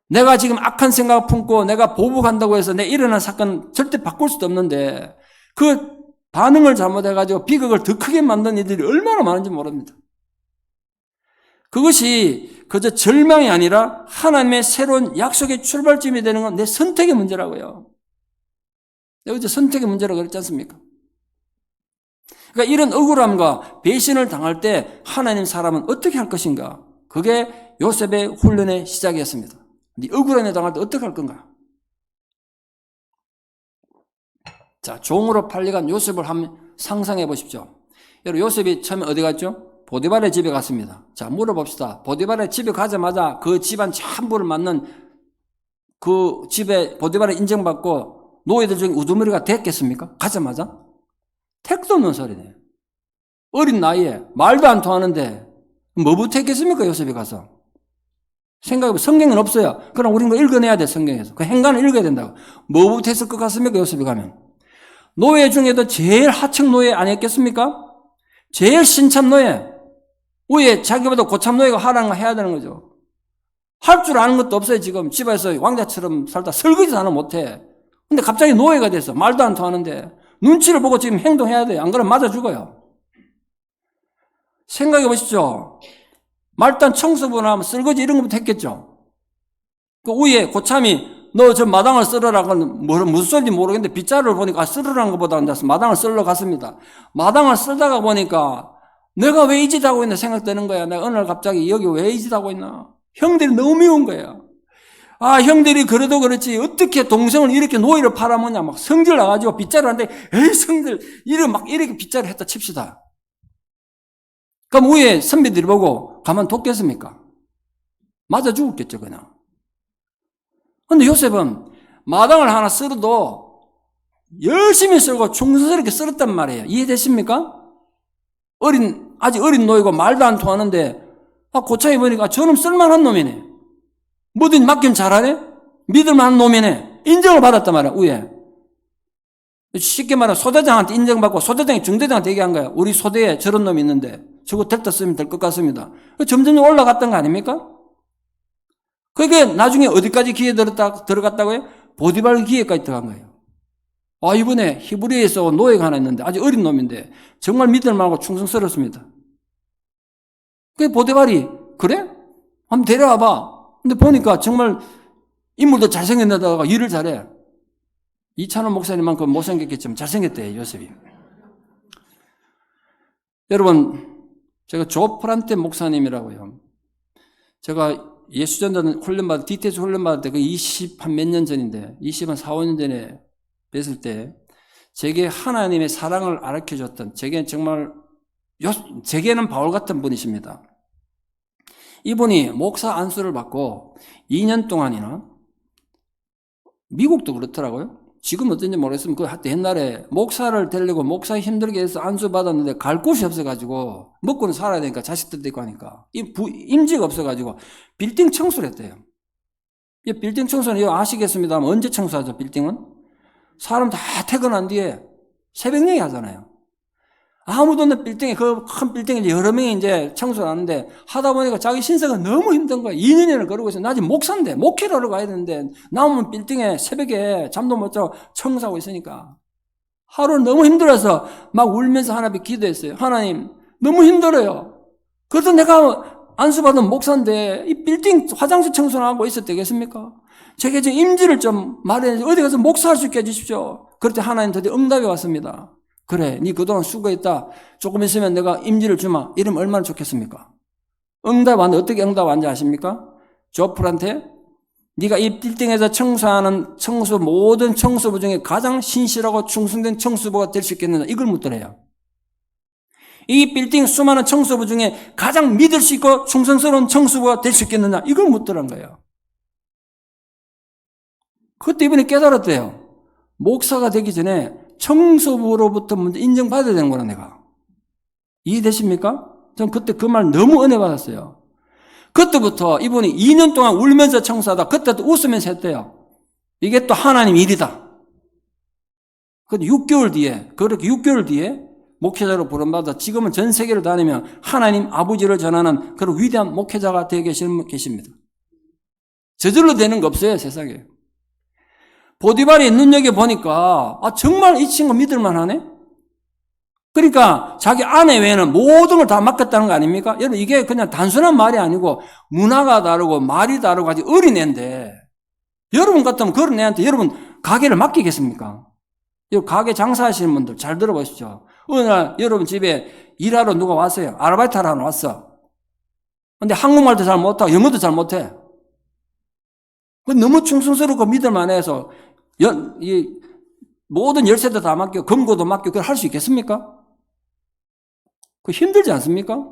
내가 지금 악한 생각을 품고 내가 보복한다고 해서 내 일어난 사건 절대 바꿀 수도 없는데 그 반응을 잘못해가지고 비극을 더 크게 만든 이들이 얼마나 많은지 모릅니다. 그것이 그저 절망이 아니라 하나님의 새로운 약속의 출발점이 되는 건 내 선택의 문제라고요. 내가 어제 선택의 문제라고 그랬지 않습니까? 그러니까 이런 억울함과 배신을 당할 때 하나님 사람은 어떻게 할 것인가? 그게 요셉의 훈련의 시작이었습니다. 네 억울함에 당할 때 어떻게 할 건가? 자, 종으로 팔려간 요셉을 한번 상상해 보십시오. 여러분, 요셉이 처음에 어디 갔죠? 보디발의 집에 갔습니다. 자, 물어봅시다. 보디발의 집에 가자마자 그 집안 전부를 맡는 그 집에 보디발을 인정받고 노예들 중에 우두머리가 됐겠습니까? 가자마자? 택도 없는 소리네. 어린 나이에 말도 안 통하는데 뭐부터 했겠습니까? 요셉이 가서. 생각해보면 성경은 없어요. 그럼 우리는 거 읽어내야 돼, 성경에서. 그 행간을 읽어야 된다고. 뭐부터 했을 것 같습니까? 요셉이 가면. 노예 중에도 제일 하층 노예 아니었겠습니까? 제일 신참 노예. 위에 자기보다 고참 노예가 하라는 거 해야 되는 거죠. 할 줄 아는 것도 없어요, 지금. 집에서 왕자처럼 살다 설거지도 하나 못해. 근데 갑자기 노예가 됐어. 말도 안 통하는데. 눈치를 보고 지금 행동해야 돼요. 안 그러면 맞아 죽어요. 생각해 보십시오. 말단 청소부나 하면 설거지 이런 것부터 했겠죠. 그 위에 고참이 너 저 마당을 썰어라. 무슨 소리인지 모르겠는데 빗자루를 보니까 썰으라는 것보다 마당을 썰러 갔습니다. 마당을 썰다가 보니까 내가 왜 이 짓 하고 있나 생각되는 거야. 내가 어느 날 갑자기 여기 왜 이 짓 하고 있나. 형들이 너무 미운 거야. 아, 형들이 그래도 그렇지 어떻게 동생을 이렇게 노예를 팔아먹냐. 막 성질 나가지고 빗자루한테 에이 성들 이렇게 빗자루 했다 칩시다. 그럼 위에 선배들이 보고 가만 뒀겠습니까? 맞아 죽었겠죠 그냥. 근데 요셉은 마당을 하나 썰어도 열심히 썰고 충성스럽게 썰었단 말이에요. 이해되십니까? 아직 어린 노예고 말도 안 통하는데 고참이 보니까 저놈 쓸만한 놈이네. 뭐든 맡기면 잘하네? 믿을만한 놈이네. 인정을 받았단 말이야, 위에. 쉽게 말하면 소대장한테 인정받고 소대장이 중대장한테 얘기한 거야. 우리 소대에 저런 놈이 있는데 저거 델타 쓰면 될 것 같습니다. 점점 올라갔던 거 아닙니까? 그게 나중에 어디까지 기회 들어갔다고요? 보디발 기회까지 들어간 거예요. 이번에 히브리에서 온 노예가 하나 있는데 아주 어린 놈인데 정말 믿을 만하고 충성스럽습니다. 그 보디발이 그래? 한번 데려와봐. 근데 보니까 정말 인물도 잘생겼는데다가 일을 잘해. 이찬원 목사님만큼 못생겼겠지만 잘생겼대, 요셉이. 여러분, 제가 조프란테 목사님이라고요. 제가 예수전도는 훈련받을, 디테스 훈련받을 때 그 20한 몇 년 전인데, 20한 4, 5년 전에 뵀을 때, 제게 하나님의 사랑을 알려줬던, 제게 정말, 제게는 바울 같은 분이십니다. 이분이 목사 안수를 받고 2년 동안이나, 미국도 그렇더라고요. 지금 어떤지 모르겠으면 그 옛날에 목사를 데리고 목사 힘들게 해서 안수 받았는데 갈 곳이 없어가지고 먹고는 살아야 되니까 자식들도 있고 하니까 임지가 없어가지고 빌딩 청소를 했대요. 이 빌딩 청소는 아시겠습니다만 언제 청소하죠? 빌딩은 사람 다 퇴근한 뒤에 새벽녘에 하잖아요. 아무도 없는 빌딩에 그 큰 빌딩에 이제 여러 명이 이제 청소를 하는데 하다 보니까 자기 신세가 너무 힘든 거야. 2년을 그러고 있어. 나 지금 목사인데 목회를 하러 가야 되는데 남은 빌딩에 새벽에 잠도 못 자고 청소하고 있으니까 하루 너무 힘들어서 막 울면서 하나님께 기도했어요. 하나님 너무 힘들어요. 그래도 내가 안수받은 목사인데 이 빌딩 화장실 청소를 하고 있어도 되겠습니까? 제게 좀 임지를 좀 마련해서 어디 가서 목사할 수 있게 해주십시오. 그럴 때 하나님 드디어 응답이 왔습니다. 그래, 네 그동안 수고했다. 조금 있으면 내가 임지를 주마. 이러면 얼마나 좋겠습니까? 응답 왔는데 어떻게 응답 왔는지 아십니까? 조프한테 네가 이 빌딩에서 청소하는 모든 청소부 중에 가장 신실하고 충성된 청소부가 될 수 있겠느냐? 이걸 묻더래요. 이 빌딩 수많은 청소부 중에 가장 믿을 수 있고 충성스러운 청소부가 될 수 있겠느냐? 이걸 묻더란 거예요. 그때 이번에 깨달았대요. 목사가 되기 전에 청소부로부터 먼저 인정받아야 되는 거라 내가. 이해되십니까? 전 그때 그 말 너무 은혜 받았어요. 그때부터 이분이 2년 동안 울면서 청소하다 그때도 웃으면서 했대요. 이게 또 하나님 일이다. 그런데 6개월 뒤에 그렇게 6개월 뒤에 목회자로 부름받아 지금은 전 세계를 다니며 하나님 아버지를 전하는 그런 위대한 목회자가 되어 계십니다. 저절로 되는 거 없어요, 세상에. 보디발이 눈여겨보니까 정말 이 친구 믿을만하네? 그러니까 자기 아내 외에는 모든 걸 다 맡겼다는 거 아닙니까? 여러분 이게 그냥 단순한 말이 아니고 문화가 다르고 말이 다르고 아주 어린애인데 여러분 같으면 그런 애한테 여러분 가게를 맡기겠습니까? 가게 장사하시는 분들 잘 들어보십시오. 어느 날 여러분 집에 일하러 누가 왔어요. 아르바이트 하러 왔어. 근데 한국말도 잘 못하고 영어도 잘 못해. 너무 충성스럽고 믿을만해서 모든 열쇠도 다 맡겨, 금고도 맡겨, 그걸 할 수 있겠습니까? 그 힘들지 않습니까?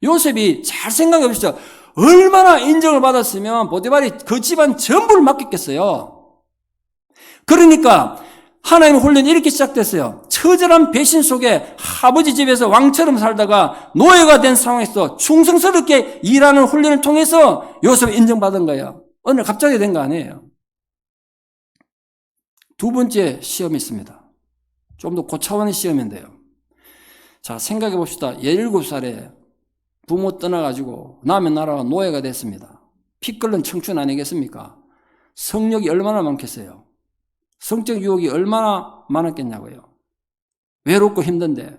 요셉이 잘 생각해 보시죠. 얼마나 인정을 받았으면 보디발이 그 집안 전부를 맡겼겠어요. 그러니까 하나님의 훈련이 이렇게 시작됐어요. 처절한 배신 속에 아버지 집에서 왕처럼 살다가 노예가 된 상황에서 충성스럽게 일하는 훈련을 통해서 요셉이 인정받은 거예요. 오늘 갑자기 된 거 아니에요. 두 번째 시험이 있습니다. 좀 더 고차원의 시험인데요. 자, 생각해 봅시다. 17살에 부모 떠나가지고 남의 나라가 노예가 됐습니다. 피 끓는 청춘 아니겠습니까? 성욕이 얼마나 많겠어요? 성적 유혹이 얼마나 많았겠냐고요. 외롭고 힘든데.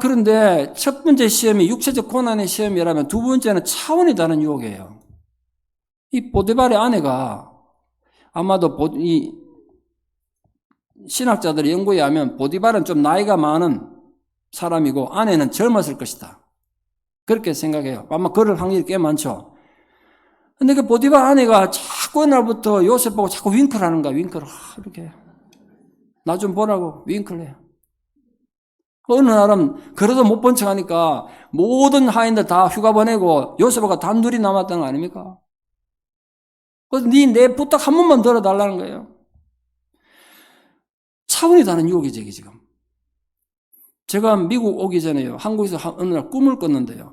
그런데 첫 번째 시험이 육체적 고난의 시험이라면 두 번째는 차원이 다른 유혹이에요. 이 보디발의 아내가 아마도 이 신학자들의 연구에 하면 보디발은 좀 나이가 많은 사람이고 아내는 젊었을 것이다. 그렇게 생각해요. 아마 그럴 확률이 꽤 많죠. 근데 그 보디발 아내가 자꾸 날부터 요셉 보고 자꾸 윙크를 하는 거야. 윙크를 이렇게 나 좀 보라고 윙크를 해요. 어느 날은 그래도 못 본 척 하니까 모든 하인들 다 휴가 보내고 요셉하고 단둘이 남았다는 거 아닙니까? 그래서 내 부탁 한 번만 들어달라는 거예요. 차원이 다른 유혹이죠, 이게 지금. 제가 미국 오기 전에요. 한국에서 어느 날 꿈을 꿨는데요.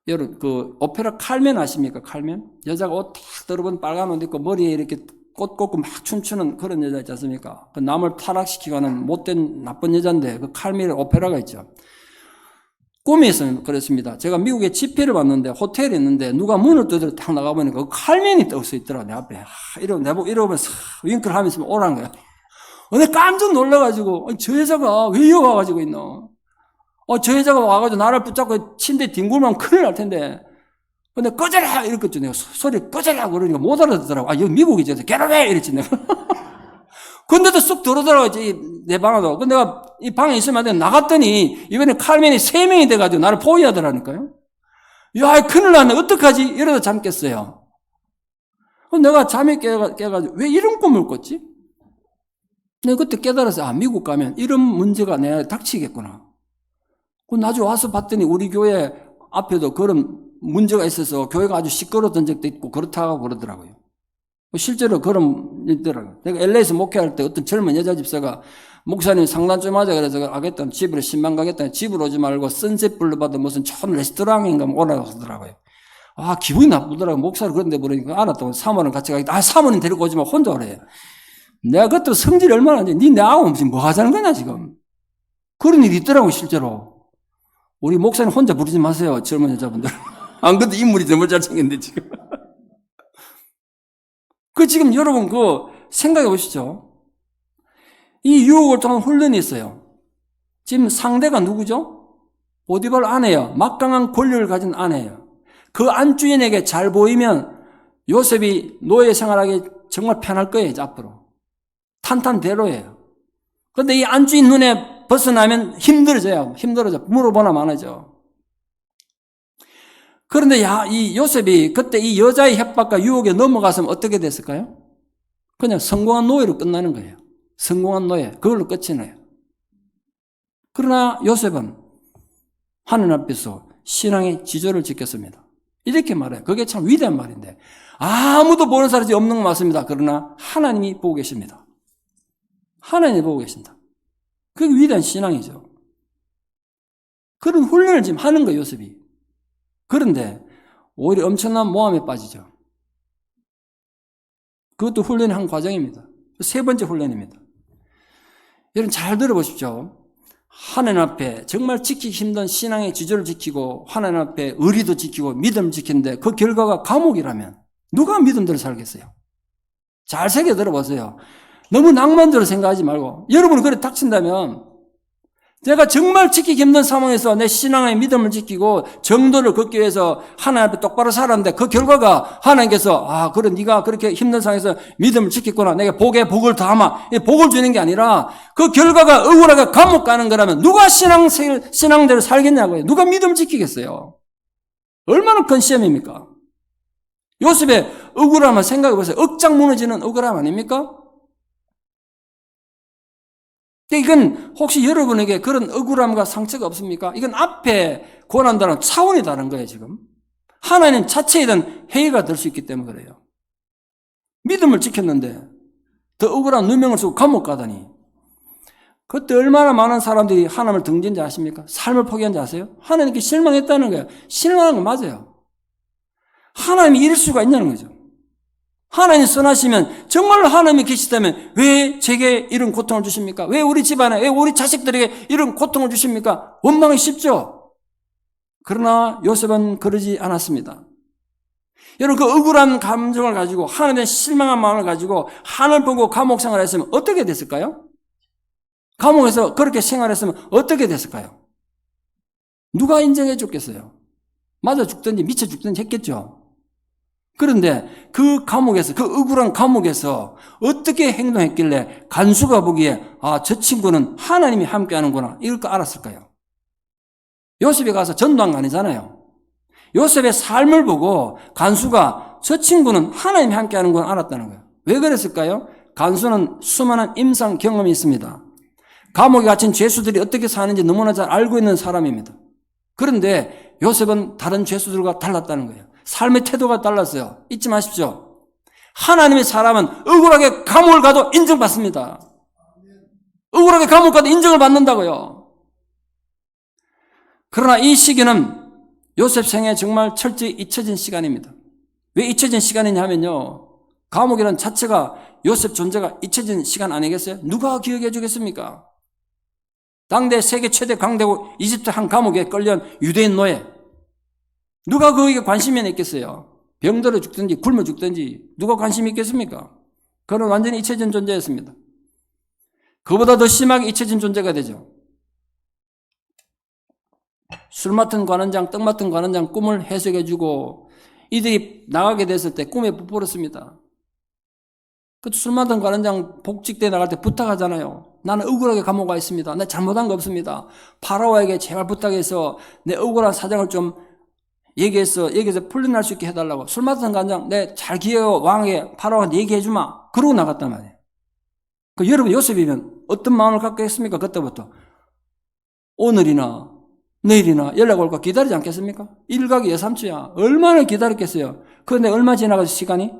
여러분, 오페라 칼멘 아십니까? 칼멘? 여자가 옷 탁 들어본 빨간 옷 입고 머리에 이렇게 꽃 꽂고 막 춤추는 그런 여자 있지 않습니까? 그 남을 타락시키고 하는 못된 나쁜 여자인데 그 칼미르 오페라가 있죠. 꿈이 그랬습니다. 제가 미국에 집회를 왔는데 호텔에 있는데 누가 문을 두드려 딱 나가보니까 그 칼맨이 떠 있더라, 내 앞에. 이러면서 윙크를 하면서 오라는 거야. 근데 깜짝 놀라가지고, 저 여자가 왜 여기 와가지고 있노? 저 여자가 와가지고 나를 붙잡고 침대 뒹굴면 큰일 날 텐데. 근데 꺼져라! 이렇게 했죠. 내가 소리 꺼져라! 그러니까 못 알아듣더라고. 여기 미국이지. Get away! 이랬지, 내가. 근데도 쑥 들어오더라고, 내 방에도. 근데 내가 이 방에 있으면 안 돼. 나갔더니, 이번에 칼맨이 3명이 돼가지고 나를 포위하더라니까요. 야, 큰일 났네. 어떡하지? 이러다 잠 깼어요. 내가 잠이 깨가지고, 왜 이런 꿈을 꿨지? 내가 그때 깨달았어요. 미국 가면 이런 문제가 내가 닥치겠구나. 나중에 와서 봤더니 우리 교회 앞에도 그런 문제가 있어서 교회가 아주 시끄러웠던 적도 있고 그렇다고 그러더라고요. 실제로 그런 있더라고요. 내가 LA에서 목회할 때 어떤 젊은 여자 집사가 목사님 상담 좀 하자 그래서 알겠다. 집으로 신방 가겠다. 집으로 오지 말고 선셋 블루바드 무슨 좋은 레스토랑인가 오라고 하더라고요. 기분이 나쁘더라고요. 목사를 그런 데 부르니까 알았다고 사모님 같이 가겠다. 사모님 데리고 오지 마. 혼자 오래. 내가 그것도 성질이 얼마나 안 돼. 니 내하고 무슨 뭐 하자는 거냐 지금. 그런 일이 있더라고 실제로. 우리 목사님 혼자 부르지 마세요. 젊은 여자분들. 안 그래도 인물이 너무 잘생겼는데 지금. 지금 여러분 생각해 보시죠. 이 유혹을 통한 훈련이 있어요. 지금 상대가 누구죠? 보디발 아내예요. 막강한 권력을 가진 아내예요. 그 안주인에게 잘 보이면 요셉이 노예 생활하기 정말 편할 거예요. 이제 앞으로. 탄탄대로예요. 그런데 이 안주인 눈에 벗어나면 힘들어져요. 물어보나 마나죠. 그런데 이 요셉이 그때 이 여자의 협박과 유혹에 넘어갔으면 어떻게 됐을까요? 그냥 성공한 노예로 끝나는 거예요. 성공한 노예. 그걸로 끝이 나요. 그러나 요셉은 하늘 앞에서 신앙의 지조를 지켰습니다. 이렇게 말해요. 그게 참 위대한 말인데 아무도 보는 사람이 없는 건 맞습니다. 그러나 하나님이 보고 계십니다. 하나님이 보고 계신다. 그게 위대한 신앙이죠. 그런 훈련을 지금 하는 거예요, 요셉이. 그런데 오히려 엄청난 모함에 빠지죠. 그것도 훈련의 한 과정입니다. 3번째 훈련입니다. 여러분 잘 들어보십시오. 하나님 앞에 정말 지키기 힘든 신앙의 지조를 지키고 하나님 앞에 의리도 지키고 믿음을 지키는데 그 결과가 감옥이라면 누가 믿음대로 살겠어요? 잘 새겨 들어보세요. 너무 낭만대로 생각하지 말고 여러분이 그래 닥친다면 내가 정말 지키기 힘든 상황에서 내 신앙의 믿음을 지키고 정도를 걷기 위해서 하나님 앞에 똑바로 살았는데 그 결과가 하나님께서 그래 네가 그렇게 힘든 상황에서 믿음을 지켰구나. 내가 복에 복을 더하마. 복을 주는 게 아니라 그 결과가 억울하게 감옥 가는 거라면 누가 신앙대로 살겠냐고요. 누가 믿음을 지키겠어요. 얼마나 큰 시험입니까? 요셉의 억울함을 생각해 보세요. 억장 무너지는 억울함 아닙니까? 이건 혹시 여러분에게 그런 억울함과 상처가 없습니까? 이건 앞에 고난다는 차원이 다른 거예요, 지금. 하나님 자체에 대한 해이가 될 수 있기 때문에 그래요. 믿음을 지켰는데 더 억울한 누명을 쓰고 감옥 가다니. 그때 얼마나 많은 사람들이 하나님을 등진지 아십니까? 삶을 포기한지 아세요? 하나님께 실망했다는 거예요. 실망한 건 맞아요. 하나님이 이럴 수가 있냐는 거죠. 하나님 선하시면 정말로 하나님이 계시다면 왜 제게 이런 고통을 주십니까? 왜 우리 집안에, 왜 우리 자식들에게 이런 고통을 주십니까? 원망이 쉽죠. 그러나 요셉은 그러지 않았습니다. 여러분 그 억울한 감정을 가지고 하나님의 실망한 마음을 가지고 하늘 보고 감옥 생활을 했으면 어떻게 됐을까요? 감옥에서 그렇게 생활했으면 어떻게 됐을까요? 누가 인정해 줬겠어요? 맞아 죽든지 미쳐 죽든지 했겠죠. 그런데 그 감옥에서, 그 억울한 감옥에서 어떻게 행동했길래 간수가 보기에 저 친구는 하나님이 함께 하는구나 이걸 알았을까요? 요셉이 가서 전도한 거 아니잖아요. 요셉의 삶을 보고 간수가 저 친구는 하나님이 함께 하는 건 알았다는 거예요. 왜 그랬을까요? 간수는 수많은 임상 경험이 있습니다. 감옥에 갇힌 죄수들이 어떻게 사는지 너무나 잘 알고 있는 사람입니다. 그런데 요셉은 다른 죄수들과 달랐다는 거예요. 삶의 태도가 달랐어요. 잊지 마십시오. 하나님의 사람은 억울하게 감옥을 가도 인정받습니다. 억울하게 감옥 가도 인정을 받는다고요. 그러나 이 시기는 요셉 생에 정말 철저히 잊혀진 시간입니다. 왜 잊혀진 시간이냐 하면요. 감옥이라는 자체가 요셉 존재가 잊혀진 시간 아니겠어요? 누가 기억해 주겠습니까? 당대 세계 최대 강대국 이집트 한 감옥에 끌려온 유대인 노예. 누가 거기에 관심이 있겠어요? 병들어 죽든지 굶어 죽든지 누가 관심이 있겠습니까? 그는 완전히 잊혀진 존재였습니다. 그보다 더 심하게 잊혀진 존재가 되죠. 술 맡은 관원장, 떡 맡은 관원장 꿈을 해석해주고 이들이 나가게 됐을 때 꿈에 부풀었습니다. 그 술 맡은 관원장 복직대 나갈 때 부탁하잖아요. 나는 억울하게 감옥 가 있습니다. 내 잘못한 거 없습니다. 파라오에게 제발 부탁해서 내 억울한 사정을 좀 얘기해서 풀려날 수 있게 해달라고. 술 맡은 관장, 내 잘 기억하고 왕에게 파라오한테 얘기해주마. 그러고 나갔단 말이에요. 그 여러분 요셉이면 어떤 마음을 갖겠습니까? 그때부터 오늘이나 내일이나 연락 올까 기다리지 않겠습니까? 일각이 여삼추야. 얼마나 기다렸겠어요. 그런데 얼마 지나가서 시간이?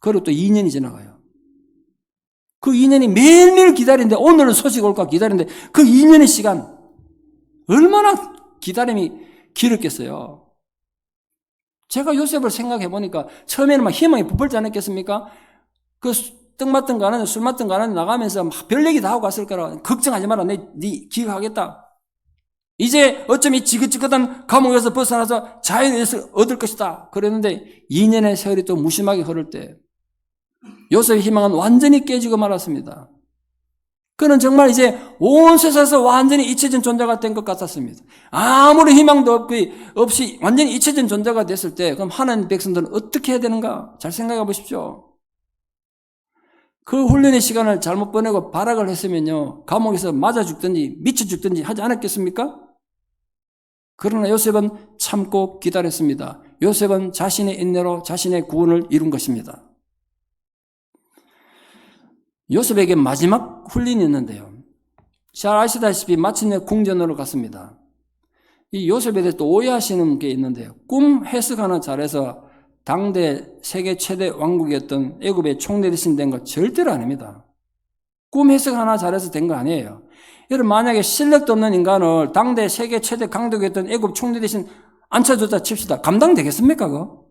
그리고 또 2년이 지나가요. 그 2년이 매일매일 기다리는데 오늘은 소식 올까 기다리는데 그 2년의 시간 얼마나 기다림이 길었겠어요. 제가 요셉을 생각해 보니까 처음에는 막 희망이 부풀지 않았겠습니까? 그 떡 맡은 거 하는데 술 맡은 거 하는데 나가면서 막 별 얘기 다 하고 갔을 거라. 걱정하지 마라. 네 기억하겠다. 이제 어쩌면 이 지긋지긋한 감옥에서 벗어나서 자유를 얻을 것이다. 그랬는데 2년의 세월이 또 무심하게 흐를 때 요셉의 희망은 완전히 깨지고 말았습니다. 그는 정말 이제 온 세상에서 완전히 잊혀진 존재가 된 것 같았습니다. 아무리 희망도 없이 완전히 잊혀진 존재가 됐을 때 그럼 하나님 백성들은 어떻게 해야 되는가? 잘 생각해 보십시오. 그 훈련의 시간을 잘못 보내고 발악을 했으면요 감옥에서 맞아 죽든지 미쳐 죽든지 하지 않았겠습니까? 그러나 요셉은 참고 기다렸습니다. 요셉은 자신의 인내로 자신의 구원을 이룬 것입니다. 요셉에게 마지막 훈련이 있는데요. 잘 아시다시피 마침내 궁전으로 갔습니다. 이 요셉에 대해 또 오해하시는 게 있는데요. 꿈 해석하는 잘해서 당대 세계 최대 왕국이었던 애굽의 총대리신 된 거 절대로 아닙니다. 꿈 해석 하나 잘해서 된 거 아니에요. 여러분 만약에 실력도 없는 인간을 당대 세계 최대 강국이었던 애굽 총대리신 앉혀줬다 칩시다. 감당되겠습니까 그거?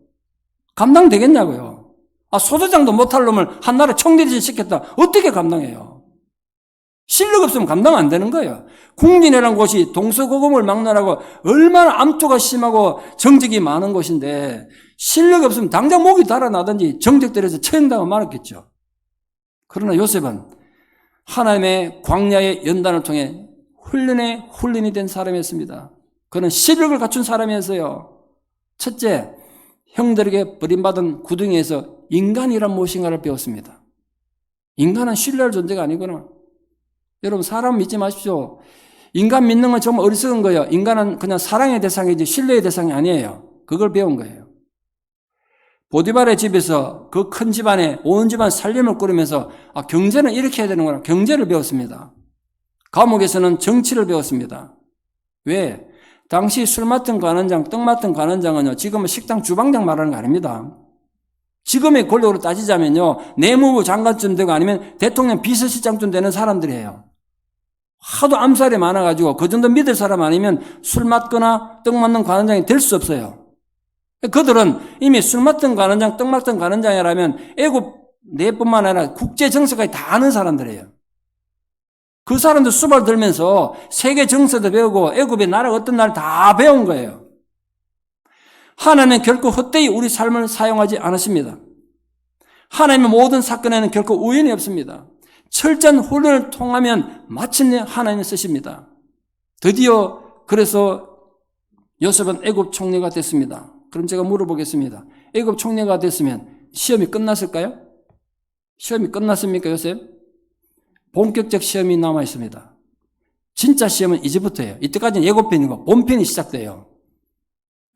감당되겠냐고요. 소대장도 못할 놈을 한 나라 총대리신 시켰다. 어떻게 감당해요? 실력 없으면 감당 안 되는 거예요. 궁진이라는 곳이 동서고금을 막론하고 얼마나 암투가 심하고 정적이 많은 곳인데 실력 없으면 당장 목이 달아나든지 정적들에서 처형당하고 말았겠죠. 그러나 요셉은 하나님의 광야의 연단을 통해 훈련이 된 사람이었습니다. 그는 실력을 갖춘 사람이었어요. 첫째, 형들에게 버림받은 구덩이에서 인간이란 무엇인가를 배웠습니다. 인간은 신뢰할 존재가 아니구나. 여러분 사람 믿지 마십시오. 인간 믿는 건 정말 어리석은 거예요. 인간은 그냥 사랑의 대상이지 신뢰의 대상이 아니에요. 그걸 배운 거예요. 보디발의 집에서 그 큰 집안에 온 집안 살림을 꾸리면서 경제는 이렇게 해야 되는구나. 경제를 배웠습니다. 감옥에서는 정치를 배웠습니다. 왜? 당시 술 맡은 관원장, 떡 맡은 관원장은요. 지금은 식당 주방장 말하는 거 아닙니다. 지금의 권력으로 따지자면요. 내무부 장관쯤 되고 아니면 대통령 비서실장쯤 되는 사람들이에요. 하도 암살이 많아가지고 그 정도 믿을 사람 아니면 술 맡거나 떡 맡는 관원장이 될 수 없어요. 그들은 이미 술 맡은 관원장, 떡 맡은 관원장이라면 애굽 내뿐만 아니라 국제 정세까지 다 아는 사람들이에요. 그 사람들 수발 들면서 세계 정세도 배우고 애굽의 나라가 어떤 나라 다 배운 거예요. 하나님은 결코 헛되이 우리 삶을 사용하지 않으십니다. 하나님의 모든 사건에는 결코 우연이 없습니다. 철저한 훈련을 통하면 마침내 하나님을 쓰십니다. 드디어 그래서 요셉은 애굽 총리가 됐습니다. 그럼 제가 물어보겠습니다. 애굽 총리가 됐으면 시험이 끝났을까요? 시험이 끝났습니까, 요셉? 본격적 시험이 남아 있습니다. 진짜 시험은 이제부터예요. 이때까지는 예고편이고 본편이 시작돼요.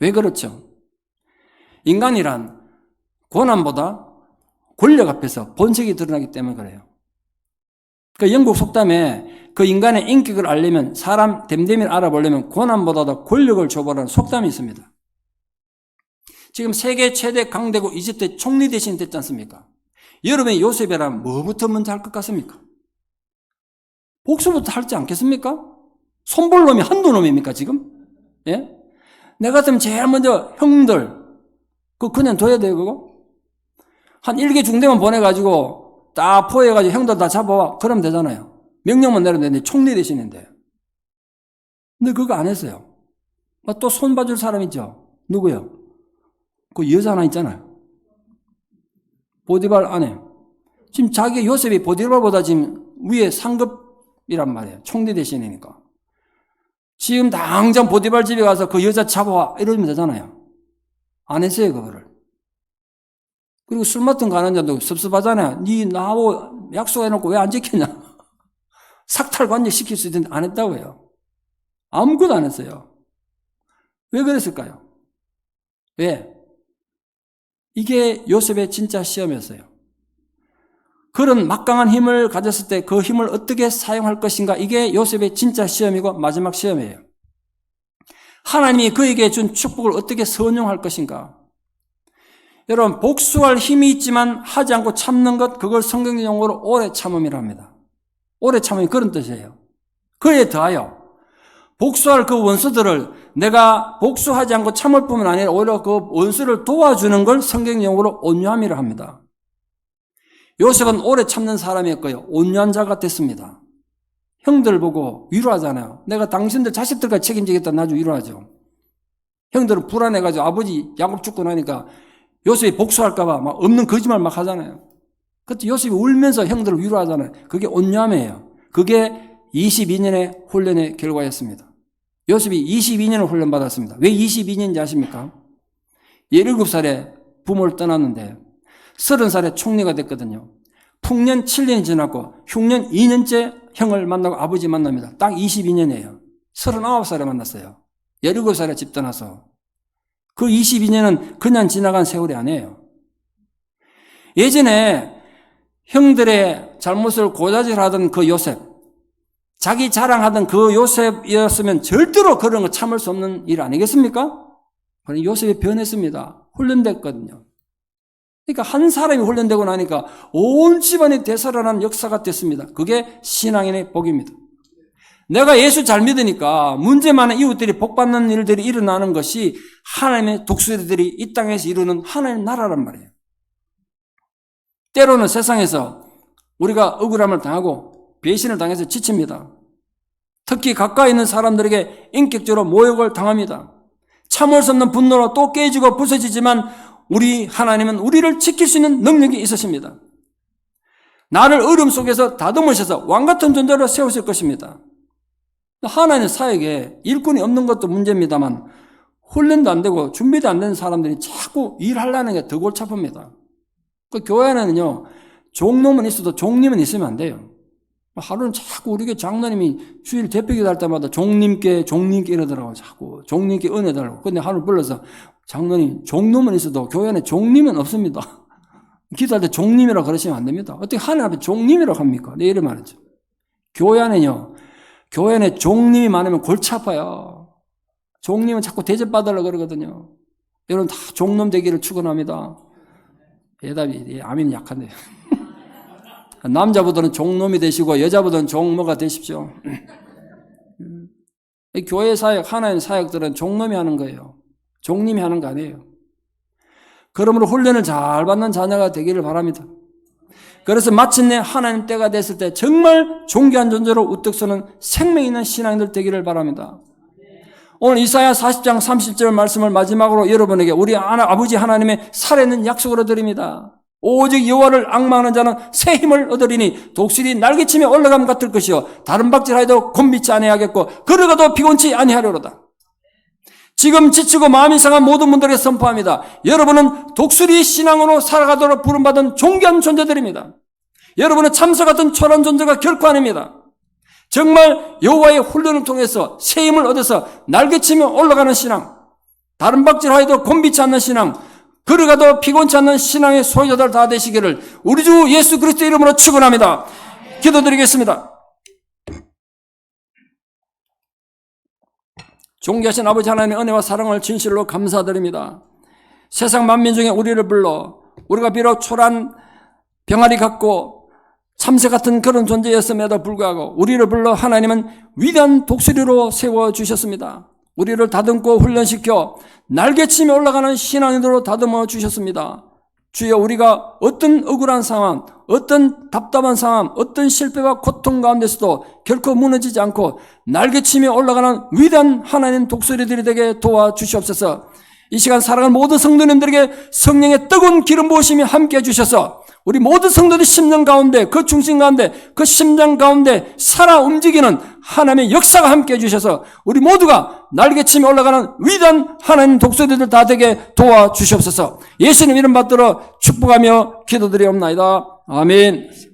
왜 그렇죠? 인간이란 고난보다 권력 앞에서 본색이 드러나기 때문에 그래요. 그 영국 속담에 그 인간의 인격을 알려면 사람 됨됨이를 알아보려면 고난보다도 권력을 줘보라는 속담이 있습니다. 지금 세계 최대 강대국 이집트 총리 대신 됐지 않습니까? 여러분의 요셉이라면 뭐부터 먼저 할 것 같습니까? 복수부터 할지 않겠습니까? 손볼 놈이 한두 놈입니까 지금? 예? 내가 같으면 제일 먼저 형들 그냥 둬야 돼요 그거? 한 1개 중대만 보내가지고 딱 포획해가지고 형들 다 잡아와. 그러면 되잖아요. 명령만 내리면 되는데 총리 대신인데. 근데 그거 안 했어요. 또 손 봐줄 사람 있죠? 누구요? 그 여자 하나 있잖아요. 보디발 아내. 지금 자기 요셉이 보디발보다 지금 위에 상급이란 말이에요. 총리 대신이니까. 지금 당장 보디발 집에 가서 그 여자 잡아와. 이러면 되잖아요. 안 했어요, 그거를. 그리고 술 맡은 가는 자도 섭섭하잖아요. 니 나하고 약속해놓고 왜 안 지켰냐? 삭탈관절 시킬 수 있는데 안 했다고 해요. 아무것도 안 했어요. 왜 그랬을까요? 왜? 이게 요셉의 진짜 시험이었어요. 그런 막강한 힘을 가졌을 때 그 힘을 어떻게 사용할 것인가, 이게 요셉의 진짜 시험이고 마지막 시험이에요. 하나님이 그에게 준 축복을 어떻게 선용할 것인가. 여러분, 복수할 힘이 있지만 하지 않고 참는 것, 그걸 성경 용어로 오래 참음이라 합니다. 오래 참음이 그런 뜻이에요. 그에 더하여 복수할 그 원수들을 내가 복수하지 않고 참을 뿐만 아니라 오히려 그 원수를 도와주는 걸 성경 용어로 온유함이라 합니다. 요셉은 오래 참는 사람이었고요. 온유한 자 같았습니다. 형들 보고 위로하잖아요. 내가 당신들 자식들까지 책임지겠다 나중에 위로하죠. 형들은 불안해가지고 아버지 야곱 죽고 나니까 요셉이 복수할까봐 막 없는 거짓말 막 하잖아요. 그때 요셉이 울면서 형들을 위로하잖아요. 그게 온유함이에요. 그게 22년의 훈련의 결과였습니다. 요셉이 22년을 훈련받았습니다. 왜 22년인지 아십니까? 17살에 부모를 떠났는데 30살에 총리가 됐거든요. 풍년 7년이 지났고 흉년 2년째 형을 만나고 아버지 만납니다. 딱 22년이에요. 39살에 만났어요. 17살에 집 떠나서. 그 22년은 그냥 지나간 세월이 아니에요. 예전에 형들의 잘못을 고자질하던 그 요셉, 자기 자랑하던 그 요셉이었으면 절대로 그런 거 참을 수 없는 일 아니겠습니까? 그런데 요셉이 변했습니다. 훈련됐거든요. 그러니까 한 사람이 훈련되고 나니까 온 집안이 되살아난 역사가 됐습니다. 그게 신앙인의 복입니다. 내가 예수 잘 믿으니까 문제 많은 이웃들이 복받는 일들이 일어나는 것이 하나님의 독수리들이 이 땅에서 이루는 하나님의 나라란 말이에요. 때로는 세상에서 우리가 억울함을 당하고 배신을 당해서 지칩니다. 특히 가까이 있는 사람들에게 인격적으로 모욕을 당합니다. 참을 수 없는 분노로 또 깨지고 부서지지만 우리 하나님은 우리를 지킬 수 있는 능력이 있으십니다. 나를 어려움 속에서 다듬으셔서 왕같은 존재로 세우실 것입니다. 하나님 사역에 일꾼이 없는 것도 문제입니다만 훈련도 안 되고 준비도 안 되는 사람들이 자꾸 일하려는 게 더 골치 아픕니다. 그 교회 안에는요, 종놈은 있어도 종님은 있으면 안 돼요. 하루는 자꾸 우리 교회 장로님이 주일 대표기도 할 때마다 종님께 이러더라고요. 자꾸 종님께 은혜 달라고. 근데 하루 불러서 장로님, 종놈은 있어도 교회 안에 종님은 없습니다. 기도할 때 종님이라고 그러시면 안 됩니다. 어떻게 하나님 앞에 종님이라고 합니까? 네, 이래 말이죠. 교회 안에 종님이 많으면 골치 아파요. 종님은 자꾸 대접받으려고 그러거든요. 여러분 다 종놈 되기를 축원합니다. 대답이 아멘이 약한데요. 남자보다는 종놈이 되시고 여자보다는 종모가 되십시오. 교회 사역, 하나님 사역들은 종놈이 하는 거예요. 종님이 하는 거 아니에요. 그러므로 훈련을 잘 받는 자녀가 되기를 바랍니다. 그래서 마침내 하나님 때가 됐을 때 정말 존귀한 존재로 우뚝 서는 생명 있는 신앙들 되기를 바랍니다. 오늘 이사야 40장 30절 말씀을 마지막으로 여러분에게 우리 아버지 하나님의 살아있는 약속으로 드립니다. 오직 여호와를 앙망하는 자는 새 힘을 얻으리니 독수리 날개치며 올라감 같을 것이요 다른 박질하여도 곤비치 아니하겠고 걸어가도 피곤치 아니하려로다. 지금 지치고 마음이 상한 모든 분들에게 선포합니다. 여러분은 독수리 신앙으로 살아가도록 부름받은 존귀한 존재들입니다. 여러분은 참새 같은 초라한 존재가 결코 아닙니다. 정말 여호와의 훈련을 통해서 새 힘을 얻어서 날개치며 올라가는 신앙, 다른 박질하여도 곤비치 않는 신앙, 걸어가도 피곤치 않는 신앙의 소유자들 다 되시기를 우리 주 예수 그리스도 이름으로 축원합니다. 기도드리겠습니다. 존귀하신 아버지 하나님의 은혜와 사랑을 진실로 감사드립니다. 세상 만민 중에 우리를 불러 우리가 비록 초라한 병아리 같고 참새 같은 그런 존재였음에도 불구하고 우리를 불러 하나님은 위대한 독수리로 세워주셨습니다. 우리를 다듬고 훈련시켜 날개치며 올라가는 신앙인으로 다듬어 주셨습니다. 주여 우리가 어떤 억울한 상황, 어떤 답답한 상황, 어떤 실패와 고통 가운데서도 결코 무너지지 않고 날개치며 올라가는 위대한 하나님 독수리들이 되게 도와주시옵소서. 이 시간 사랑하는 모든 성도님들에게 성령의 뜨거운 기름 부으심이 함께 해주셔서 우리 모든 성도들 심령 가운데, 그 중심 가운데, 그 심장 가운데 살아 움직이는 하나님의 역사가 함께 해주셔서 우리 모두가 날개치며 올라가는 위대한 하나님 독수리들 다 되게 도와주시옵소서. 예수님 이름 받들어 축복하며 기도드리옵나이다. 아멘.